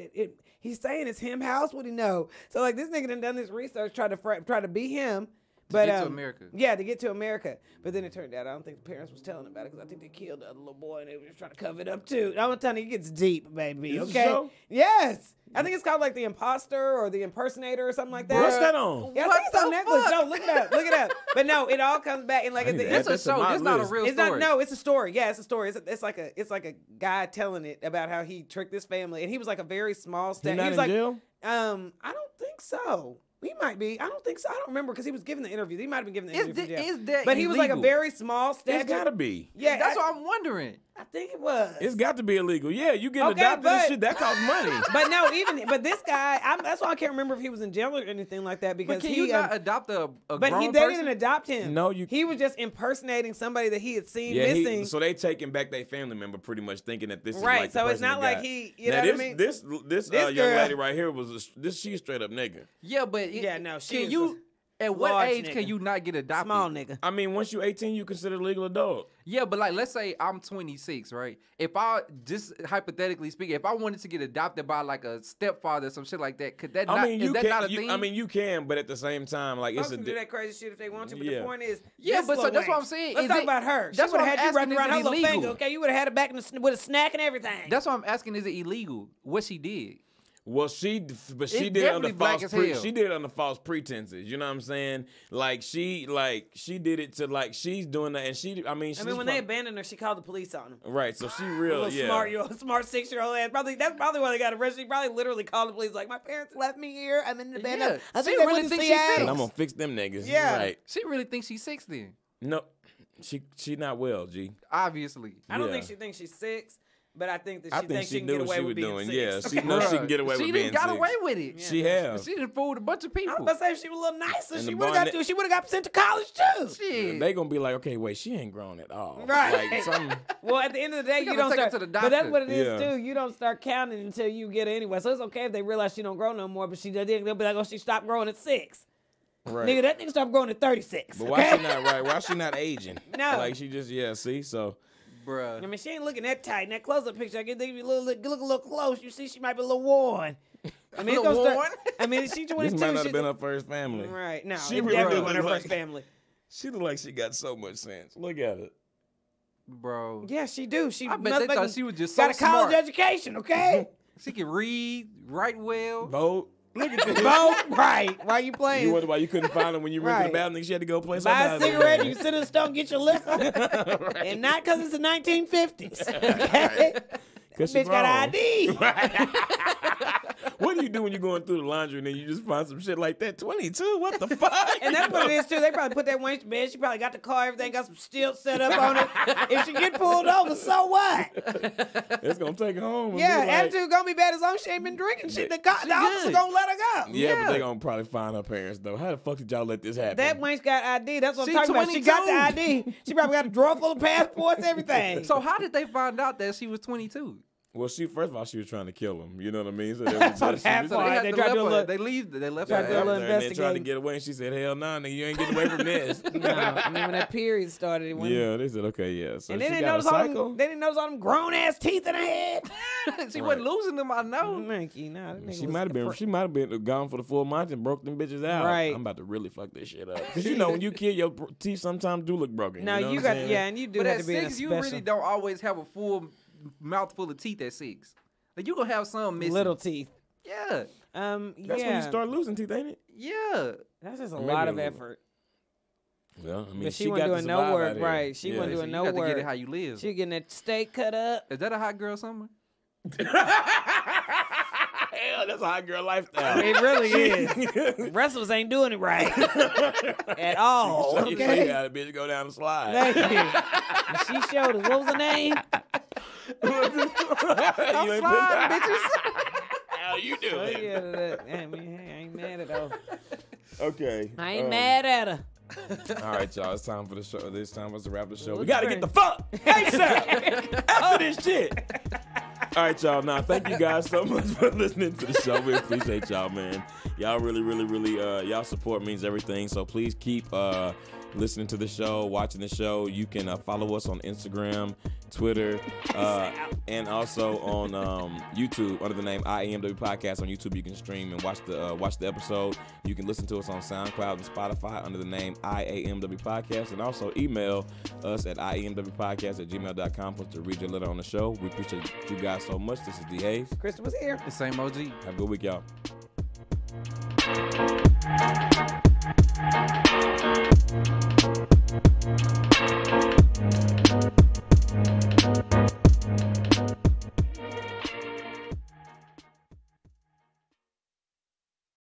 he's saying it's him. How else would he know? So like this nigga done this research, try to be him. But get to America. Yeah, to get to America. But then it turned out I don't think the parents was telling about it because I think they killed the other little boy and they were just trying to cover it up too. I'm telling you, it gets deep, baby. Is it Okay. so? Yes. I think it's called like The Imposter or The Impersonator or something like that. What's that on? Yeah, I What think it's on the Netflix. fuck? No, look it up. Look it up. But no, it all comes back and like at the That's end. It's a to show. my It's not a list. real It's story. not. No, it's a story. Yeah, it's a story. It's like a guy telling it about how he tricked this family, and he was like a very small He stat. not was in like, jail? I don't think so. He might be. I don't think so. I don't remember because he was giving the interview. He might have been giving the interview from jail. Is that But he was like a illegal? very small stat. It's gotta be. Yeah, That's what I'm wondering. I think it was. It's got to be illegal. Yeah, you getting Okay, adopted and but- shit, that costs money. But no, but this guy, that's why I can't remember if he was in jail or anything like that because But can he. you not adopt a but grown they person? didn't adopt him. No, you- He was just impersonating somebody that he had seen Yeah, missing. so they taking back their family member pretty much thinking that this is Right, like the so it's person not that like got- he- you now know what I this, mean? This This young girl- lady right here she's straight up nigga. Yeah, but Yeah, no, she Can is you? At what large age nigga. can you not get adopted? Small nigga. I mean, once you're 18, you consider legal adult. Yeah, but like, let's say I'm 26, right? If I just hypothetically speaking, if I wanted to get adopted by like a stepfather or some shit like that, could that not? I mean, is you that can. not a thing? I mean, you can, but at the same time, like Folks it's a. can do that crazy shit if they want to, but Yeah. the point is, Yeah, this but so little that's what wench- I'm saying. Let's Is talk it- about her. She that's would what have I'm had you wrapped asking, around her is it little finger, illegal? okay? You would have had it back with a snack and everything. That's what I'm asking. Is it illegal? What she did? Well, she did it definitely under black false. as hell. She did it under false pretenses. You know what I'm saying? Like she did it to like she's doing that, and she. I mean, she's when they abandoned her, she called the police on him. right. So she A real, little yeah. smart 6-year-old ass. That's probably why they got arrested. She probably literally called the police like, my parents left me here. I'm in the bed. Yeah. I She think they really went to thinks see she's Adams. And I'm gonna fix them niggas. Yeah. Right. She really thinks she's 6 then. No, she not well, G. Obviously. I don't Yeah. think she thinks she's 6, but I think that I she think thinks she she can knew get what away she with was being doing. 6. Yeah, she Okay. knows she Bruh, can get away she with done being got 6. away with it. She have. She done fooled a bunch of I people. was about to say if she was a little nicer, And she the would Barnett- have got sent to college too. Shit. They gonna be like, okay, wait, she ain't grown at all. Right. Like some. Well, at the end of the day, We you gotta don't take her start. to the But that's doctor. what it is Yeah. too. You don't start counting until you get her anyway. So it's okay if they realize she don't grow no more, but she didn't. They'll be like, oh, she stopped growing at 6. Right. Nigga, that nigga stopped growing at 36. But why okay? she not right? Why she not aging? No. Like she just see so. Bruh. I mean, she ain't looking that tight. In that close-up picture, I get think if you look a little close, you see she might be a little worn. I mean, it's Little gonna worn? start. I mean, she 22. This might not she- have been her first family. Right. No, She it really definitely look wasn't her like- first family. She look like she got so much sense. Look at it. Bro. Yeah, she do. She I bet they thought motherfucking she was just got so a college smart. education, okay? She can read, write well. Vote. Look at this. Both, right. Why you playing? You wonder why you couldn't find them when you went to Right. the bathroom? She had to go play Buy a somebody. cigarette, you sit in the store and get your liquor. And not because it's the 1950s. Okay? Cause she Bitch got grown. ID. What do you do when you're going through the laundry and then you just find some shit like that? 22? What the fuck? And that's what it is, too. They probably put that wench to bed. She probably got the car, everything, got some stilts set up on it. If she get pulled over, so what? It's gonna take her home. and Yeah, be like, attitude gonna be bad as long as she ain't been drinking shit. The officer good. gonna let her go. Yeah, but Yeah. they gonna probably find her parents though. How the fuck did y'all let this happen? That wench got ID. That's what I'm She talking about. She got the 22. ID. She probably got a drawer full of passports, everything. So how did they find out that she was 22? Well, first of all, she was trying to kill him. You know what I mean? So, they was So just- that she So was- Why? they They had tried to to do a left her. little- They left tried her. to do a out. little and they tried to investigating. get away, and she said, "Hell nah, nigga, you ain't getting away from this." No, and then when that period started, it went. Yeah, they said, "Okay, yeah." So And she then they got a noticed all cycle. them. They didn't notice all them grown ass teeth in her head. She wasn't losing them, I know. Mikey, nah, that nigga She was might have been. She might have been gone for the full month and broke them bitches out. Right. I'm about to really fuck this shit up. Cause you know when you kill your teeth, sometimes do look broken. No, you know you what got I'm saying? yeah, and you do But have at to be in a 6, you special really don't always have a full mouthful of teeth at 6. Like you gonna have some missing. little teeth. Yeah. That's yeah, when you start losing teeth, ain't it? Yeah. that's just a Maybe lot a of little. effort. Well, I mean, But she got wasn't to doing no survive out work, here. right? She Yeah. wasn't So doing you no got to get it work. how you live. She getting that steak cut up. Is that a hot girl summer? Hell, that's a hot girl lifestyle. It really is. Wrestlers ain't doing it right at all. So you see Okay. how the bitch go down the slide. Thank you. And she showed us. What was her name? I'm sliding, bitches. How you Oh, doing? yeah, I mean, I ain't mad at her. Okay. I ain't mad at her. All right, y'all. It's time for the show. It's time for us to wrap the show. We What's gotta your get the fuck ASAP after this shit. All right, y'all. Now, thank you guys so much for listening to the show. We appreciate y'all, man. Y'all really, y'all support means everything. So please keep listening to the show, watching the show. You can follow us on Instagram, Twitter, and also on YouTube under the name IAMW Podcast. On YouTube, you can stream and watch the episode. You can listen to us on SoundCloud and Spotify under the name IAMW Podcast, and also email us at IAMWpodcast@gmail.com for us to read your letter on the show. We appreciate you guys so much. This is D. Hayes. Kristen was here. The same OG. Have a good week, y'all.